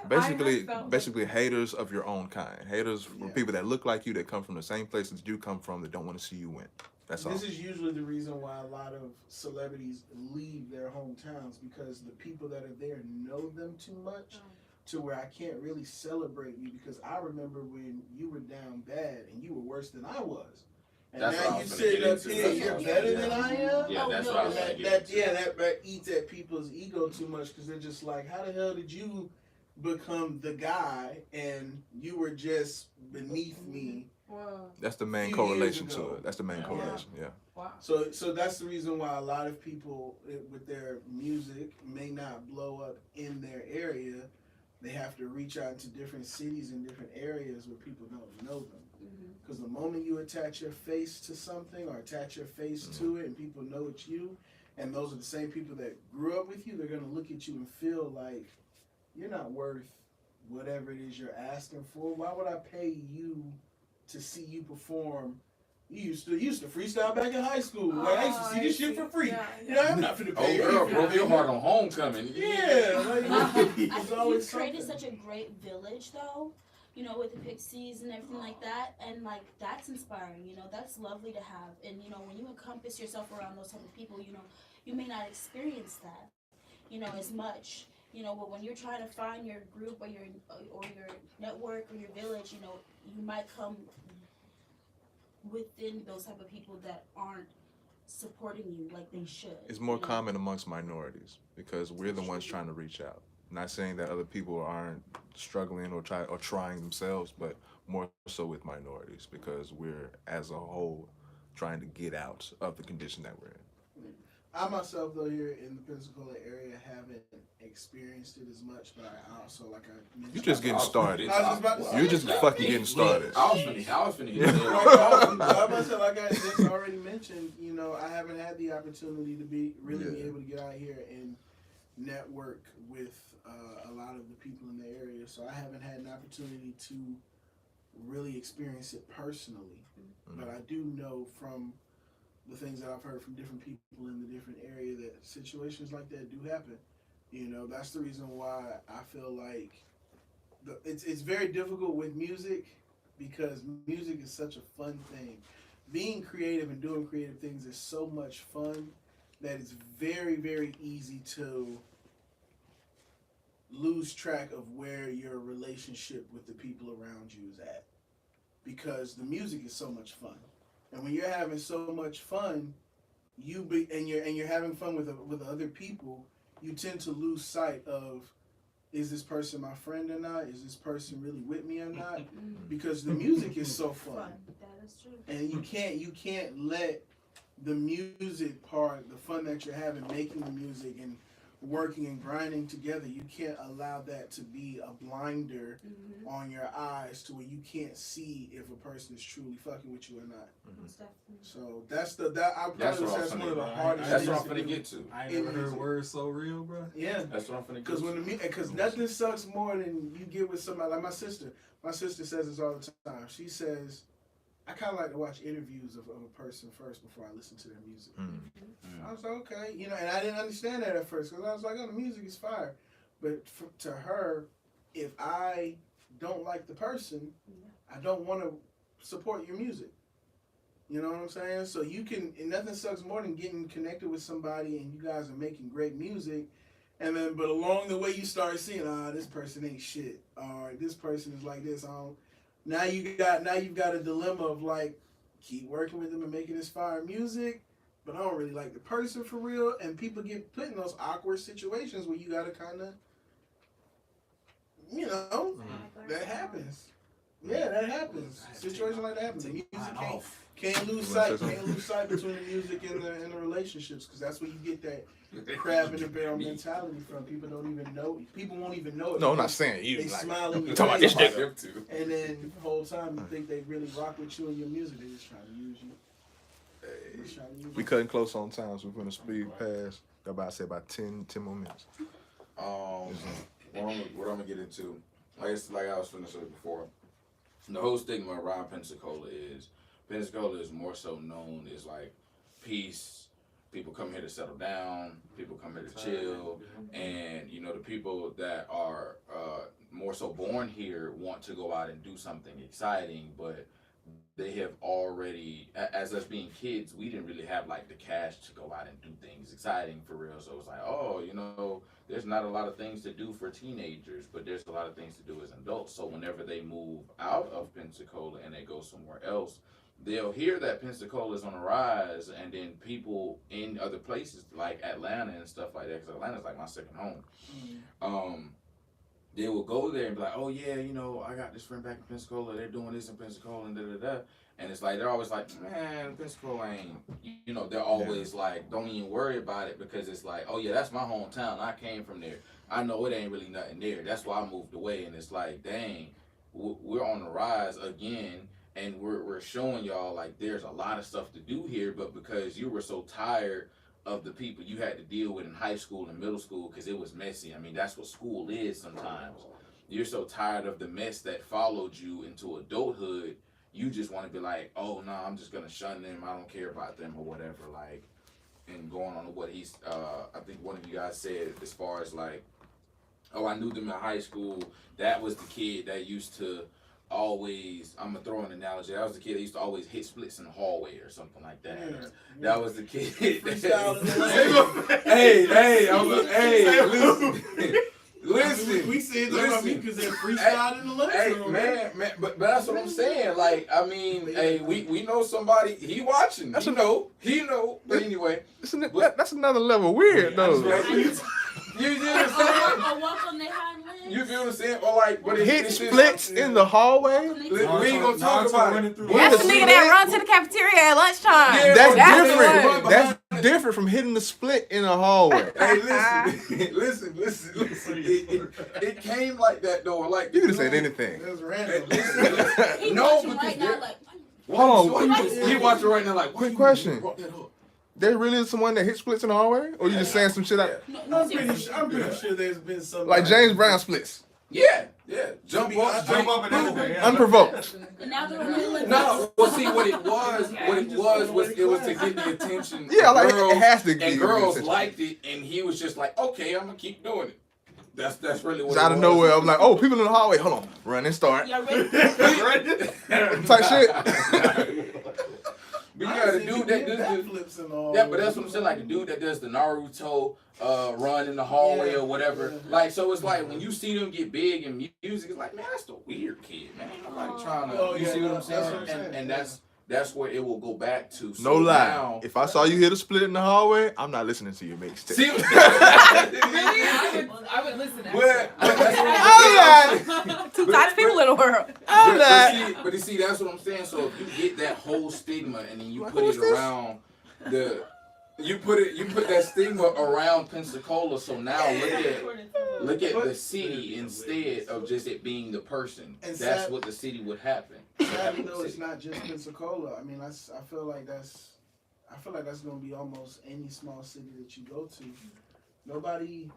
C: Basically haters of your own kind. Haters for people that look like you, that come from the same places you come from, that don't want to see you win. That's all.
G: This is usually the reason why a lot of celebrities leave their hometowns, because the people that are there know them too much to where I can't really celebrate you, because I remember when you were down bad and you were worse than I was. And
D: That's what
G: now
D: I
G: you
D: was gonna
G: sit
D: get
G: up
D: into.
G: here,
D: That's
G: you're
D: what I was
G: better
D: gonna
G: than
D: get
G: I
D: into.
G: am.
D: Yeah, that's what I was gonna get into.
G: That eats at people's ego too much, because they're just like, how the hell did you become the guy and you were just beneath me?
F: Whoa.
C: That's the main
G: Few
C: correlation
G: years
C: to
G: ago.
C: it. That's the main correlation. Yeah.
F: Wow.
G: So that's the reason why a lot of people with their music may not blow up in their area. They have to reach out to different cities and different areas where people don't know them. Because the moment you attach your face to something or attach your face to it and people know it's you, and those are the same people that grew up with you, they're going to look at you and feel like you're not worth whatever it is you're asking for. Why would I pay you to see you perform? You used to freestyle back in high school. Like, I used to see this shit for free.
F: Yeah.
G: You know, I'm not finna
D: Oh
G: pay you.
D: girl, broke your heart on homecoming.
G: Yeah, like,
B: I
G: it's
B: think you
G: always
B: created
G: something.
B: such a great village, though. You know, with the Pixies and everything like that, and like that's inspiring. You know, that's lovely to have. And you know, when you encompass yourself around those type of people, you know, you may not experience that, you know, as much. You know, but when you're trying to find your group or your network or your village, you know, you might come within those type of people that aren't supporting you like they should.
C: It's more
B: you know?
C: common amongst minorities because we're the ones trying to reach out. Not saying that other people aren't struggling or trying themselves, but more so with minorities because we're as a whole trying to get out of the condition that we're in.
G: I myself, though, here in the Pensacola area, haven't experienced it as much, but I also, like I mentioned,
C: You just getting started.
G: I was just about to say,
C: You're just fucking getting started.
D: I was finna.
G: I must say, like I just already mentioned, you know, I haven't had the opportunity to be able to get out here and network with a lot of the people in the area, so I haven't had an opportunity to really experience it personally. But I do know from the things that I've heard from different people in the different area that situations like that do happen. You know, that's the reason why I feel like it's very difficult with music, because music is such a fun thing. Being creative and doing creative things is so much fun that it's very, very easy to lose track of where your relationship with the people around you is at, because the music is so much fun. And when you're having so much fun, and you're having fun with other people, you tend to lose sight of, is this person my friend or not? Is this person really with me or not? Because the music is so fun.
B: That is true.
G: And you can't let the music part, the fun that you're having making the music and working and grinding together, you can't allow that to be a blinder on your eyes to where you can't see if a person is truly fucking with you or not. So that's one of the hardest.
D: That's what I'm finna get to.
A: I ain't never heard words so real, bro.
G: Yeah,
D: that's what I'm finna get to.
G: Because nothing sucks more than you get with somebody like my sister. My sister says this all the time. She says, I kind of like to watch interviews of a person first before I listen to their music. I was like, okay, you know, and I didn't understand that at first, because I was like, oh, the music is fire. But to her, if I don't like the person, I don't want to support your music. You know what I'm saying? So and nothing sucks more than getting connected with somebody and you guys are making great music, but along the way you start seeing, this person ain't shit, or this person is like this. Now you've got a dilemma of like, keep working with them and making this fire music, but I don't really like the person for real, and people get put in those awkward situations where you gotta kind of, you know, that happens. Yeah, that happens. Situation like that happens. The music can't lose sight between the music and the relationships, because that's where you get that crab in the barrel mentality from. People don't even know. People won't even know it.
C: No, I'm not saying you.
G: They smile in your
C: talking about
G: face,
C: this nigga too.
G: and then the whole time you think they really rock with you and your music. They just trying to use you.
C: We cutting close on time, so we're gonna speed past. I'm about to say about 10 more minutes.
D: What I'm gonna get into, like I was finna say before, the whole stigma around Pensacola is more so known as like peace. People come here to settle down. People come here to chill, and you know, the people that are more so born here want to go out and do something exciting, but they have already, as us being kids, we didn't really have like the cash to go out and do things exciting for real. So it's like, oh, you know, there's not a lot of things to do for teenagers, but there's a lot of things to do as adults. So whenever they move out of Pensacola and they go somewhere else, they'll hear that Pensacola is on the rise, and then people in other places like Atlanta and stuff like that, because Atlanta's like my second home. They will go there and be like, oh yeah, you know, I got this friend back in Pensacola, they're doing this in Pensacola and da-da-da. And it's like, they're always like, man, Pensacola ain't, you know, they're always like, don't even worry about it, because it's like, oh yeah, that's my hometown, I came from there. I know it ain't really nothing there. That's why I moved away. And it's like, dang, we're on the rise again, and we're showing y'all like there's a lot of stuff to do here, but because you were so tired of the people you had to deal with in high school and middle school, because it was messy. I mean, that's what school is sometimes. You're so tired of the mess that followed you into adulthood, you just want to be like, oh no, I'm just gonna shun them, I don't care about them or whatever. Like, and going on to what he's I think one of you guys said, as far as like, oh, I knew them in high school, that was the kid that used to always, I'm gonna throw an analogy, that was the kid that used to always hit splits in the hallway or something like that. Yeah. That was the kid. Listen.
G: We said that about me because they're freestyling in the lunchroom.
D: Hey, man, but that's what I'm saying. Like, I mean, we know somebody, he watching. He know. But anyway.
C: That's another level weird, though.
D: You feel what I'm saying?
B: Or walk on their hind legs.
D: You feel what I'm saying? Or like, but
C: hit splits in the hallway?
D: We ain't gonna talk about it.
E: That's the nigga that run to the cafeteria at lunchtime.
C: Yeah, that's different. different from hitting the split in a hallway.
D: Hey, listen. It came like that though. Like
C: You could have said anything.
G: It was random.
B: He
D: No,
B: watching
D: because
B: right now, like,
C: Hold on.
D: he watching right now like.
C: Quick question. There really is someone that hit splits in the hallway? Or you just saying some shit out?
B: no,
G: I'm
B: seriously.
G: pretty sure there's been some
C: Like James Brown splits.
D: Yeah. Jump up
A: and everything. Yeah.
C: Unprovoked.
B: And now they're in the middle of
D: No, well, see what it was it was to get the attention.
C: Yeah,
D: of
C: like
D: girls,
C: it has to be.
D: and girls liked it, and he was just like, okay, I'm gonna keep doing it. That's really what.
C: It's out of nowhere. I'm like, oh, people in the hallway. Hold on. Run and start.
B: Y'all ready?
C: Type shit.
D: But you got a dude that does
G: flips and all.
D: yeah, but that's what I'm saying. Like the dude that does the Naruto run in the hallway or whatever. Like, so it's like when you see them get big in music, it's like, man, that's the weird kid, man. I'm like trying to.
G: Oh,
D: You
G: yeah,
D: see what
G: no,
D: I'm saying?
G: that's what I'm saying.
D: And that's where it will go back to. So
C: No lie.
D: now-
C: If I saw you hit a split in the hallway, I'm not listening to your mixtape.
D: See,
F: Really? I would listen to
D: But-
F: that.
E: Two types of people in the world.
D: but you see, that's what I'm saying. So if you get that whole stigma and then you
C: Like,
D: put
C: who's
D: it
C: this?
D: around you put that stigma around Pensacola. So now look at the city instead of just it being the person.
G: And
D: That's
G: sad-
D: what the city would happen.
G: Sadly though, it's not just Pensacola. I mean, I feel like that's gonna be almost any small city that you go to. Nobody,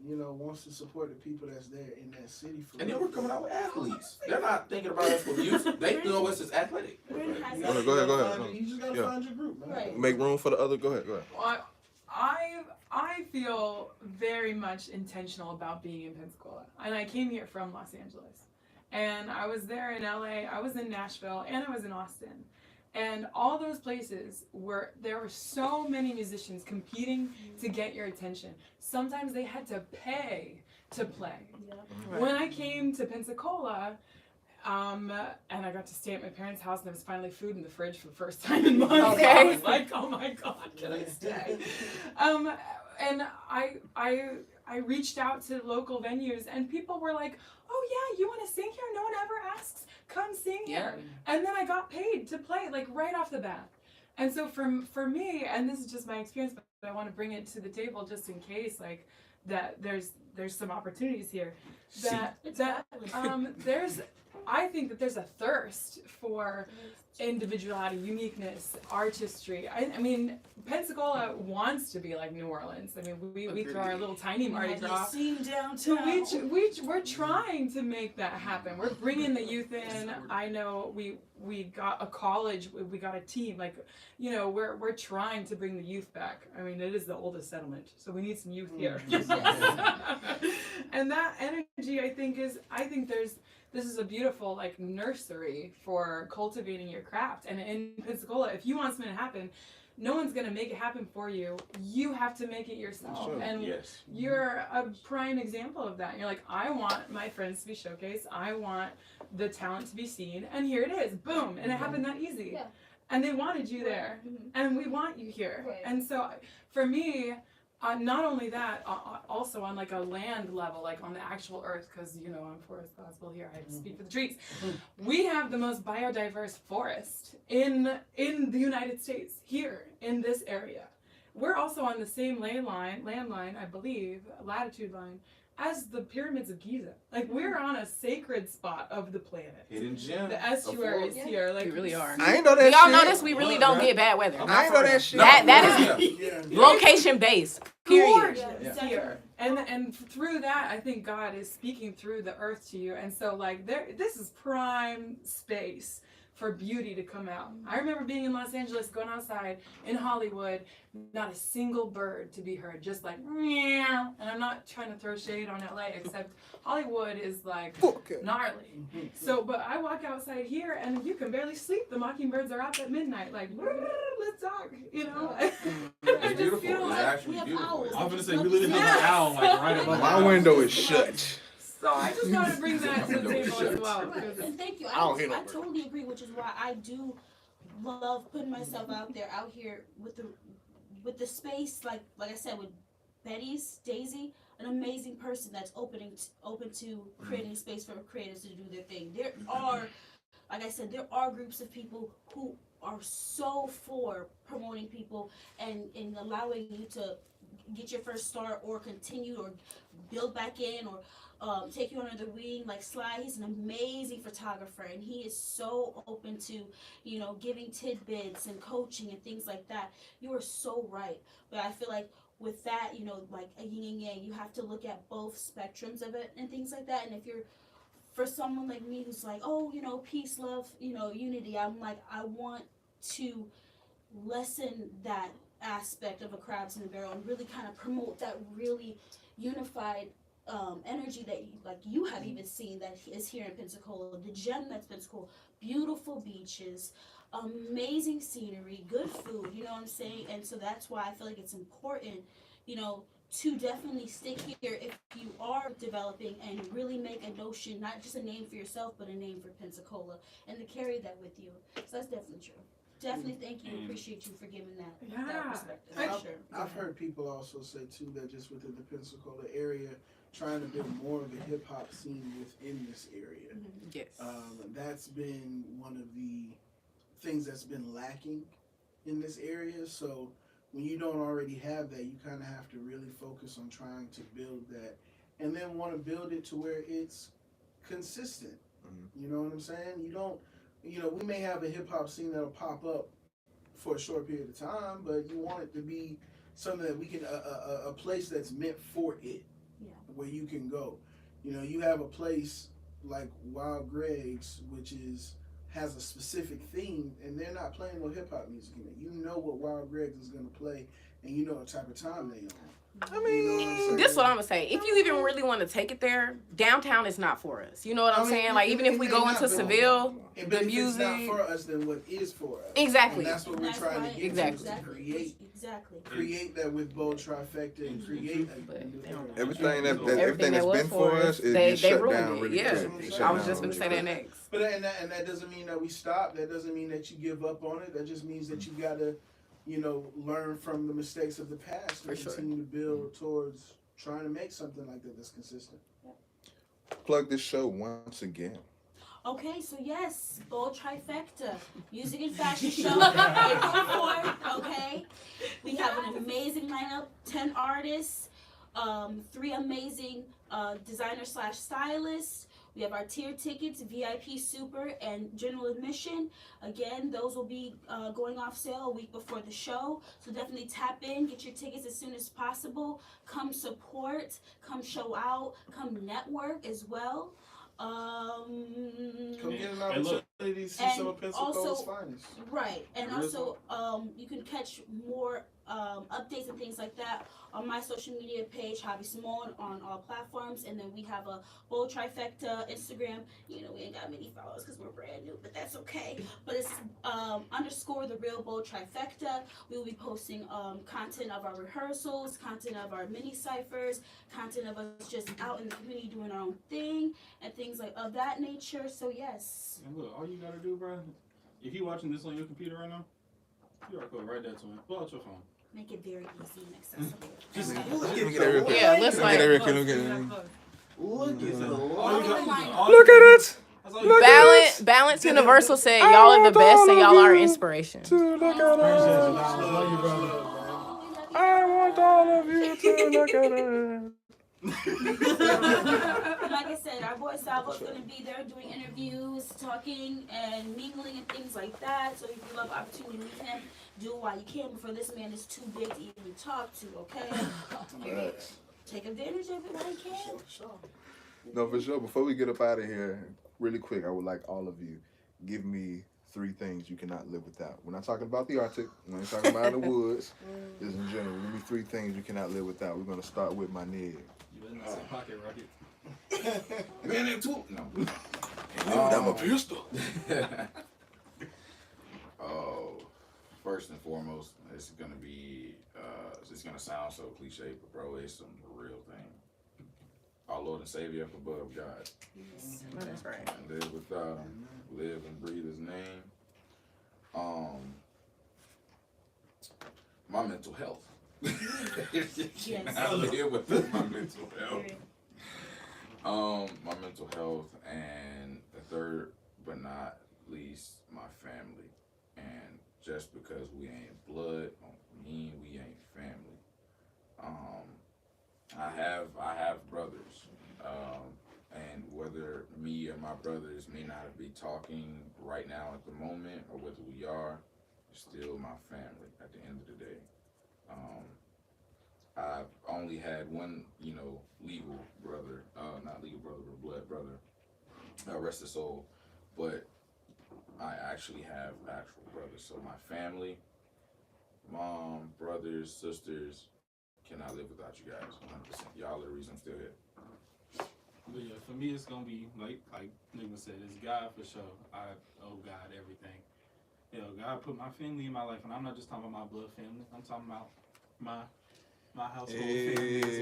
G: wants to support the people that's there in that city.
D: And then we're coming out with athletes. They're not thinking about us for music. They know us as athletic.
B: We're in high
C: Go
B: school.
C: ahead.
G: You just gotta
C: Yeah.
G: find your group, man.
B: Right.
C: Make room for the other. Go ahead.
F: Well, I feel very much intentional about being in Pensacola, and I came here from Los Angeles, and I was there in LA, I was in Nashville, and I was in Austin, and all those places where there were so many musicians competing to get your attention. Sometimes they had to pay to play.
B: Yeah.
F: When I came to Pensacola, and I got to stay at my parents' house, and there was finally food in the fridge for the first time in months.
E: Okay.
F: I was like, oh my God, can I stay? And I reached out to local venues, and people were like, oh yeah, you want to sing here? No one ever asks. Come sing here. And then I got paid to play, like right off the bat. And so for me, and this is just my experience, but I want to bring it to the table just in case, like, that there's some opportunities here. I think that there's a thirst for individuality, uniqueness, artistry. I mean, Pensacola wants to be like New Orleans. I mean, we throw our little tiny Mardi Gras.
B: Scene
F: So
B: downtown.
F: we're trying to make that happen. We're bringing the youth in. I know we got a college, we got a team. Like, we're trying to bring the youth back. I mean, it is the oldest settlement, so we need some youth here. And that energy, I think this is a beautiful like nursery for cultivating your craft. And in Pensacola, if you want something to happen, no one's gonna make it happen for you. You have to make it yourself.
C: Sure.
F: And
D: Yes.
F: you're a prime example of that. You're like, I want my friends to be showcased. I want the talent to be seen. And here it is, boom. And it happened that easy.
B: Yeah.
F: And they wanted you there. And we want you here.
B: Right.
F: And so for me, not only that, also on like a land level, like on the actual earth, because I'm forest gospel here, I speak for the trees. We have the most biodiverse forest in the United States, here in this area. We're also on the same landline, I believe, latitude line, as the pyramids of Giza. Like, we're on a sacred spot of the planet.
D: Hidden gem.
F: The estuaries here, like,
E: We really are.
C: I ain't know that.
E: We all
C: shit.
E: notice we really don't get bad weather.
C: I ain't know that shit.
E: That is
G: Yeah.
E: location based. Period.
F: gorgeous here. And through that, I think God is speaking through the earth to you. And so, like, this is prime space for beauty to come out. I remember being in Los Angeles, going outside in Hollywood, not a single bird to be heard, just like meow. And I'm not trying to throw shade on LA, except Hollywood is like gnarly. So, but I walk outside here and you can barely sleep. The mockingbirds are up at midnight, like, let's talk, I
D: It's
F: just
D: beautiful.
F: feel
D: It's
F: like
D: actually
B: we have
D: beautiful.
B: owls.
A: I was gonna say we literally have an owl like right above
C: My
A: our
C: window
A: house.
C: is shut.
F: so I just want to bring that to the table as well.
B: Right. And thank you.
C: I don't hear no
B: I
C: bird.
B: totally agree, which is why I do love putting myself out there, out here with the space, like I said, with Betty's Daisy, an amazing person that's open to creating space for creatives to do their thing. There are, like I said, there are groups of people who are so for promoting people and allowing you to get your first start or continue or build back in or take you under the wing. Like Sly, he's an amazing photographer and he is so open to, you know, giving tidbits and coaching and things like that. You are so right. But I feel like with that, you know, like a yin and yang, you have to look at both spectrums of it and things like that. And if you're, for someone like me who's like, oh, you know, peace, love, you know, unity, I'm like, I want to lessen that aspect of a crabs in a barrel and really kind of promote that really unified energy that you have even seen that is here in Pensacola. The gem that's Pensacola, beautiful beaches, amazing scenery, good food, you know what I'm saying? And so that's why I feel like it's important, you know, to definitely stick here if you are developing and really make a notion, not just a name for yourself, but a name for Pensacola, and to carry that with you. So that's definitely true. Definitely, thank you. Appreciate you for giving that perspective. For sure.
G: I've heard people also say too that just within the Pensacola area, trying to build more of a hip hop scene within this area.
E: Yes.
G: That's been one of the things that's been lacking in this area. So when you don't already have that, you kind of have to really focus on trying to build that, and then want to build it to where it's consistent. You know what I'm saying? You don't. You know, we may have a hip hop scene that'll pop up for a short period of time, but you want it to be something that we can, a place that's meant for it, where you can go. You know, you have a place like Wild Greg's, which has a specific theme, and they're not playing no hip hop music in it. You know what Wild Greg's is gonna play, and you know what type of time they on.
E: I mean, this is what I'm gonna say. If you even really want to take it there, downtown is not for us. You know what I'm saying? Like, even if we go into Seville, the music.
G: If it's not for us, then what is for us?
E: Exactly.
G: And that's what we're trying to get to, is to create that with Bold Trifecta and create
C: everything that's been for us is get shut down really quick.
E: I was just gonna say that next.
G: But and that doesn't mean that we stop. That doesn't mean that you give up on it. That just means that you gotta, you know, learn from the mistakes of the past and continue to build towards trying to make something like that that's consistent.
C: Plug this show once again.
B: Okay, so yes, Bold Trifecta, music and fashion show, April 4th, okay? We have an amazing lineup, 10 artists, 3 amazing designers/stylists. We have our tier tickets, VIP, super, and general admission. Again, those will be going off sale a week before the show. So definitely tap in, get your tickets as soon as possible. Come support, come show out, come network as well.
G: Come get an opportunity to see some of Pensacola's finest.
B: Right, and also you can catch more updates and things like that on my social media page, Javi Simone, on all platforms. And then we have a Bold Trifecta Instagram. You know, we ain't got many followers because we're brand new, but that's okay. But it's _ the real Bold Trifecta. We will be posting content of our rehearsals, content of our mini ciphers, content of us just out in the community doing our own thing, and things like of that nature. So yes.
A: And look, all you gotta do, bro, if you watching this on your computer right now, QR code right there to it. Pull out your phone.
B: Make it very easy and accessible.
A: Just
E: yeah, let's like
C: look at it.
E: Balance Universal said y'all are the best and y'all are an inspiration.
C: Look at it. I want all of you to look at it.
B: Like I said, our boy Salvo's going to be there doing interviews, talking, and mingling and things like that. So if you love opportunity to meet him, do it while you can before this man is too big to even talk to, okay? Take advantage of it while you can.
C: No, for sure. Before we get up out of here, really quick, I would like all of you, give me 3 things you cannot live without. We're not talking about the Arctic. We're not talking about the woods. Just in general, give me 3 things you cannot live without. We're going to start with my Ned.
A: You better not pocket rocket.
D: Man, it too. No.
C: I'm a pistol.
D: Oh, first and foremost, it's gonna be. It's gonna sound so cliche, but bro, it's some real thing. Our Lord and Savior up above God.
E: Yes, that's right.
D: And live with live and breathe His name. My mental health.
B: Yes.
D: I live with my mental health. My mental health, and the third but not least, my family. And just because we ain't blood don't mean we ain't family. I have brothers, and whether me or my brothers may not be talking right now at the moment, or whether we are, it's still my family at the end of the day. I've only had one, legal brother, not legal brother, but blood brother, rest his soul, but I actually have actual brothers. So my family, mom, brothers, sisters, cannot live without you guys. 100%. Y'all are the reason I'm still here.
A: But yeah, for me, it's gonna be like Nigma said, it's God for sure. I owe God everything. God put my family in my life, and I'm not just talking about my blood family. I'm talking about my household family as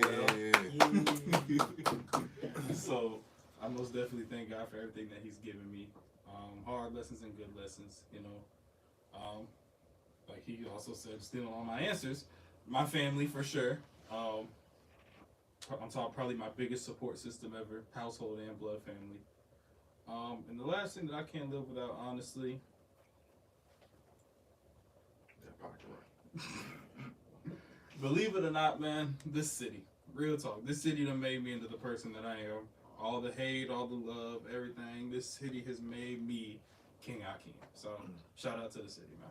A: well. So I most definitely thank God for everything that He's given me. Hard lessons and good lessons, like he also said, stealing all my answers. My family for sure. I'm talking probably my biggest support system ever, household and blood family. And the last thing that I can't live without, honestly,
D: That pocket right.
A: believe it or not, man, this city, real talk, this city done made me into the person that I am. All the hate, all the love, everything, this city has made me King Akeem. So shout out to the city, man.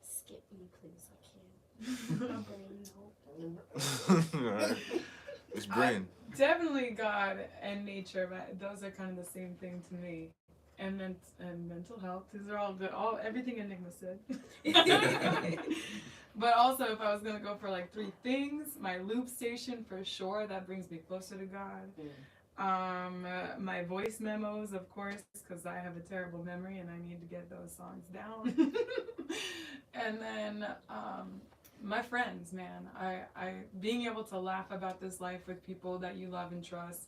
B: Skip me, please. I can't. My brain, no.
C: Alright. Miss Bryn.
F: Definitely God and nature, but those are kind of the same thing to me. And mental health. These are all good. Everything Enigma said. But also, if I was gonna go for like 3 things, my loop station for sure, that brings me closer to God. My voice memos, of course, because I have a terrible memory and I need to get those songs down. And then my friends, man. I being able to laugh about this life with people that you love and trust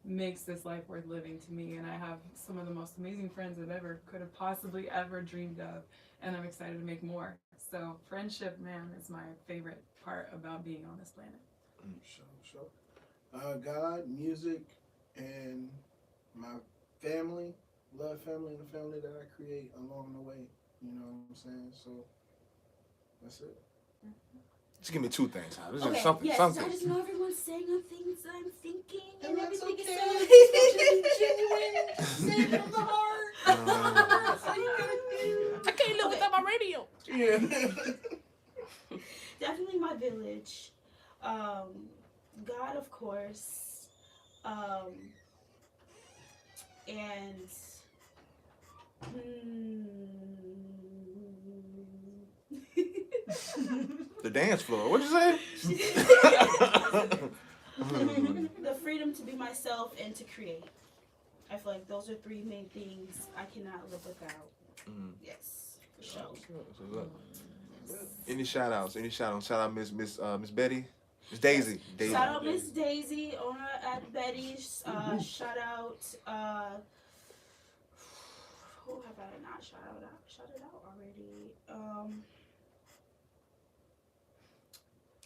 F: makes this life worth living to me, and I have some of the most amazing friends I've could have possibly ever dreamed of, and I'm excited to make more. So friendship, man, is my favorite part about being on this planet.
G: Sure. God, music, and my family, blood family, and the family that I create along the way. You know what I'm saying? So that's it.
C: Just give me 2 things. This is
B: Okay,
C: something.
B: yes,
C: Something.
B: I just know everyone's saying on things that I'm thinking, and
G: that's
B: everything
G: okay.
B: is so genuine. Say it from the heart. That's all you gotta do.
E: I can't live without my radio.
G: Yeah.
B: Definitely my village. God, of course. And
C: The dance floor. What'd you say?
B: the freedom to be myself and to create. I feel like those are 3 main things I cannot live without. Yes, for sure.
C: Any shout outs? Shout out Miss Betty. Miss Daisy.
B: Shout out Miss Daisy, owner at Betty's. Shout out who have I not shouted out already?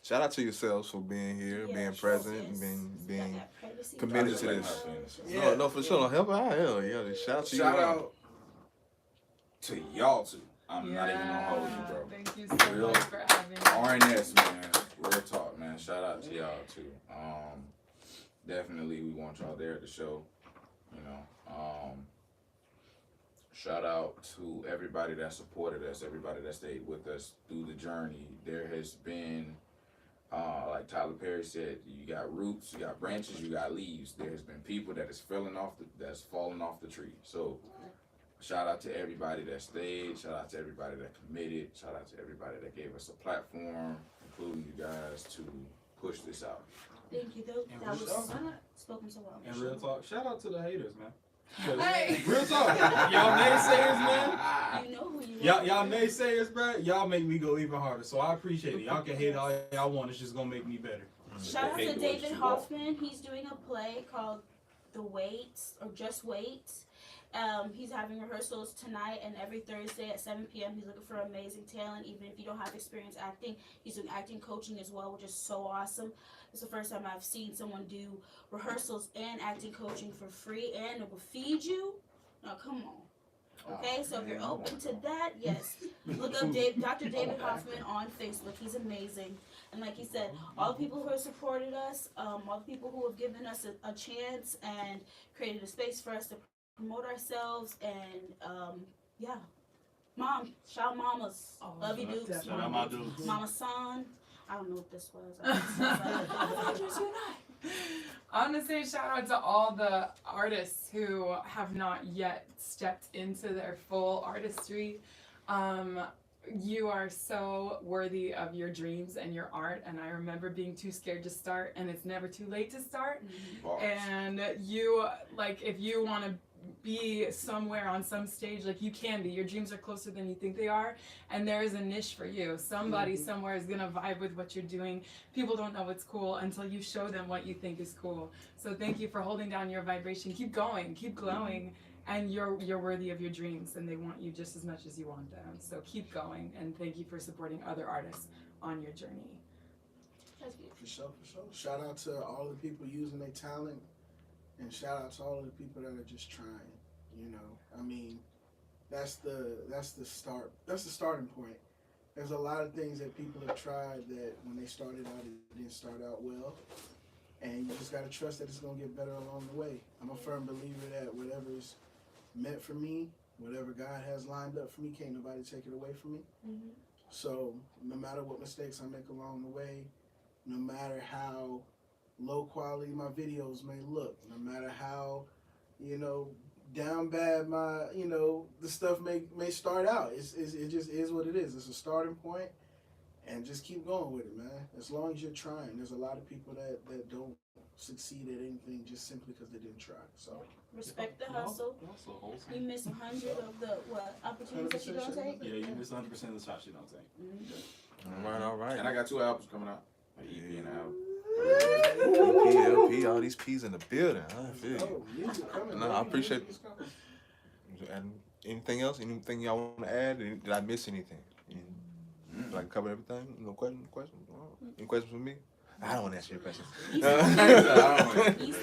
C: Shout out to yourselves for being here, being present, and being committed to this.
G: Yeah.
C: No, for sure. Help her out. Hell yeah. Shout out to you.
D: Shout out to y'all two. I'm not even gonna hold you, bro.
F: Thank you so
D: Real
F: much for having me.
D: RNS, man. Real talk, man. Shout out to y'all too. Definitely we want y'all there at the show. Shout out to everybody that supported us, everybody that stayed with us through the journey. There has been, like Tyler Perry said, you got roots, you got branches, you got leaves. There has been people that's fallen off the tree. So shout out to everybody that stayed. Shout out to everybody that committed. Shout out to everybody that gave us a platform, including you guys, to push this out.
B: Thank you. That was spoken so well.
A: And real talk, shout out to the haters, man.
F: Hey.
A: Real talk, y'all naysayers, man.
B: You know who you are.
A: Y'all naysayers, bro. Y'all make me go even harder. So I appreciate it. Y'all can hate all y'all want. It's just gonna make me better.
B: Shout out to David Hoffman. He's doing a play called The Wait or Just Wait. He's having rehearsals tonight and every Thursday at 7 p.m. He's looking for amazing talent. Even if you don't have experience acting, he's doing acting coaching as well, which is so awesome. It's the first time I've seen someone do rehearsals and acting coaching for free, and it will feed you. Now, come on. Okay, so if you're open to that, yes, look up Dr. David Hoffman on Facebook. He's amazing. And like he said, all the people who have supported us, all the people who have given us a chance and created a space for us to promote ourselves, and yeah. Mom, shout mamas. Love you, Dukes.
A: Shout out my dudes.
B: Mama San. I don't know what this was.
F: I want to say shout out to all the artists who have not yet stepped into their full artistry. You are so worthy of your dreams and your art, and I remember being too scared to start, and it's never too late to start. And you, like, if you want to be somewhere on some stage, like, you can be. Your dreams are closer than you think they are, and there is a niche for you. Somebody somewhere is gonna vibe with what you're doing. People don't know what's cool until you show them what you think is cool. So thank you for holding down your vibration. Keep going, keep glowing, and you're worthy of your dreams, and they want you just as much as you want them. So keep going, and thank you for supporting other artists on your journey.
G: For sure, for sure. Shout out to all the people using their talent, and shout out to all of the people that are just trying. You know, I mean, that's the start. That's the starting point. There's a lot of things that people have tried that when they started out, it didn't start out well. And you just gotta trust that it's gonna get better along the way. I'm a firm believer that whatever is meant for me, whatever God has lined up for me, can't nobody take it away from me. So no matter what mistakes I make along the way, no matter how low quality my videos may look, no matter how, you know, down bad my, you know, the stuff may start out. It just is what it is. It's a starting point, and just keep going with it, man. As long as you're trying. There's a lot of people that don't succeed at anything just simply because they didn't try. So
B: respect the hustle. You miss 100 of the opportunities that you don't take.
A: Yeah, you miss 100% of the shots you don't take.
C: All right.
D: And I got 2 albums coming out. An EP and an album.
C: LP, all these P's in the building. I feel you. No, I appreciate it. And anything else? Anything y'all want to add? Did I miss anything? Did I cover everything? No questions? Any questions for me? I don't want to ask you a question.
B: Peace,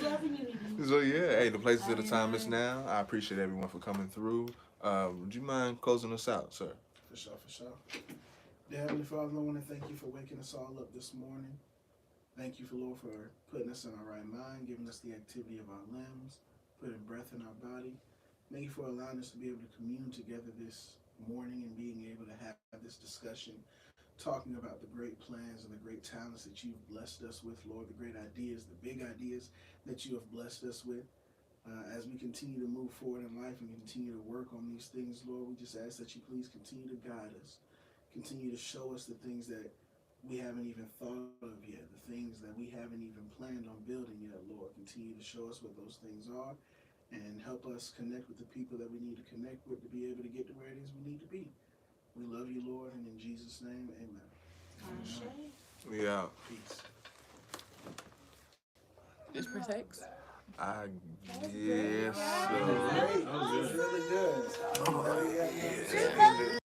B: love, and unity.
C: So yeah, hey, the places of the time is now. I appreciate everyone for coming through. Would you mind closing us out, sir?
G: For sure, for sure. Dear Heavenly Father, I want to thank you for waking us all up this morning. Thank you, Lord, for putting us in our right mind, giving us the activity of our limbs, putting breath in our body. Thank you for allowing us to be able to commune together this morning and being able to have this discussion, talking about the great plans and the great talents that you've blessed us with, Lord, the great ideas, the big ideas that you have blessed us with. As we continue to move forward in life and continue to work on these things, Lord, we just ask that you please continue to guide us, continue to show us the things that we haven't even thought of yet, the things that we haven't even planned on building yet, Lord. Continue to show us what those things are and help us connect with the people that we need to connect with to be able to get to where it is we need to be. We love you, Lord, and in Jesus' name, amen.
C: We out.
G: Peace.
E: This protects.
C: I guess so.
G: That was really good.
C: Oh, yeah.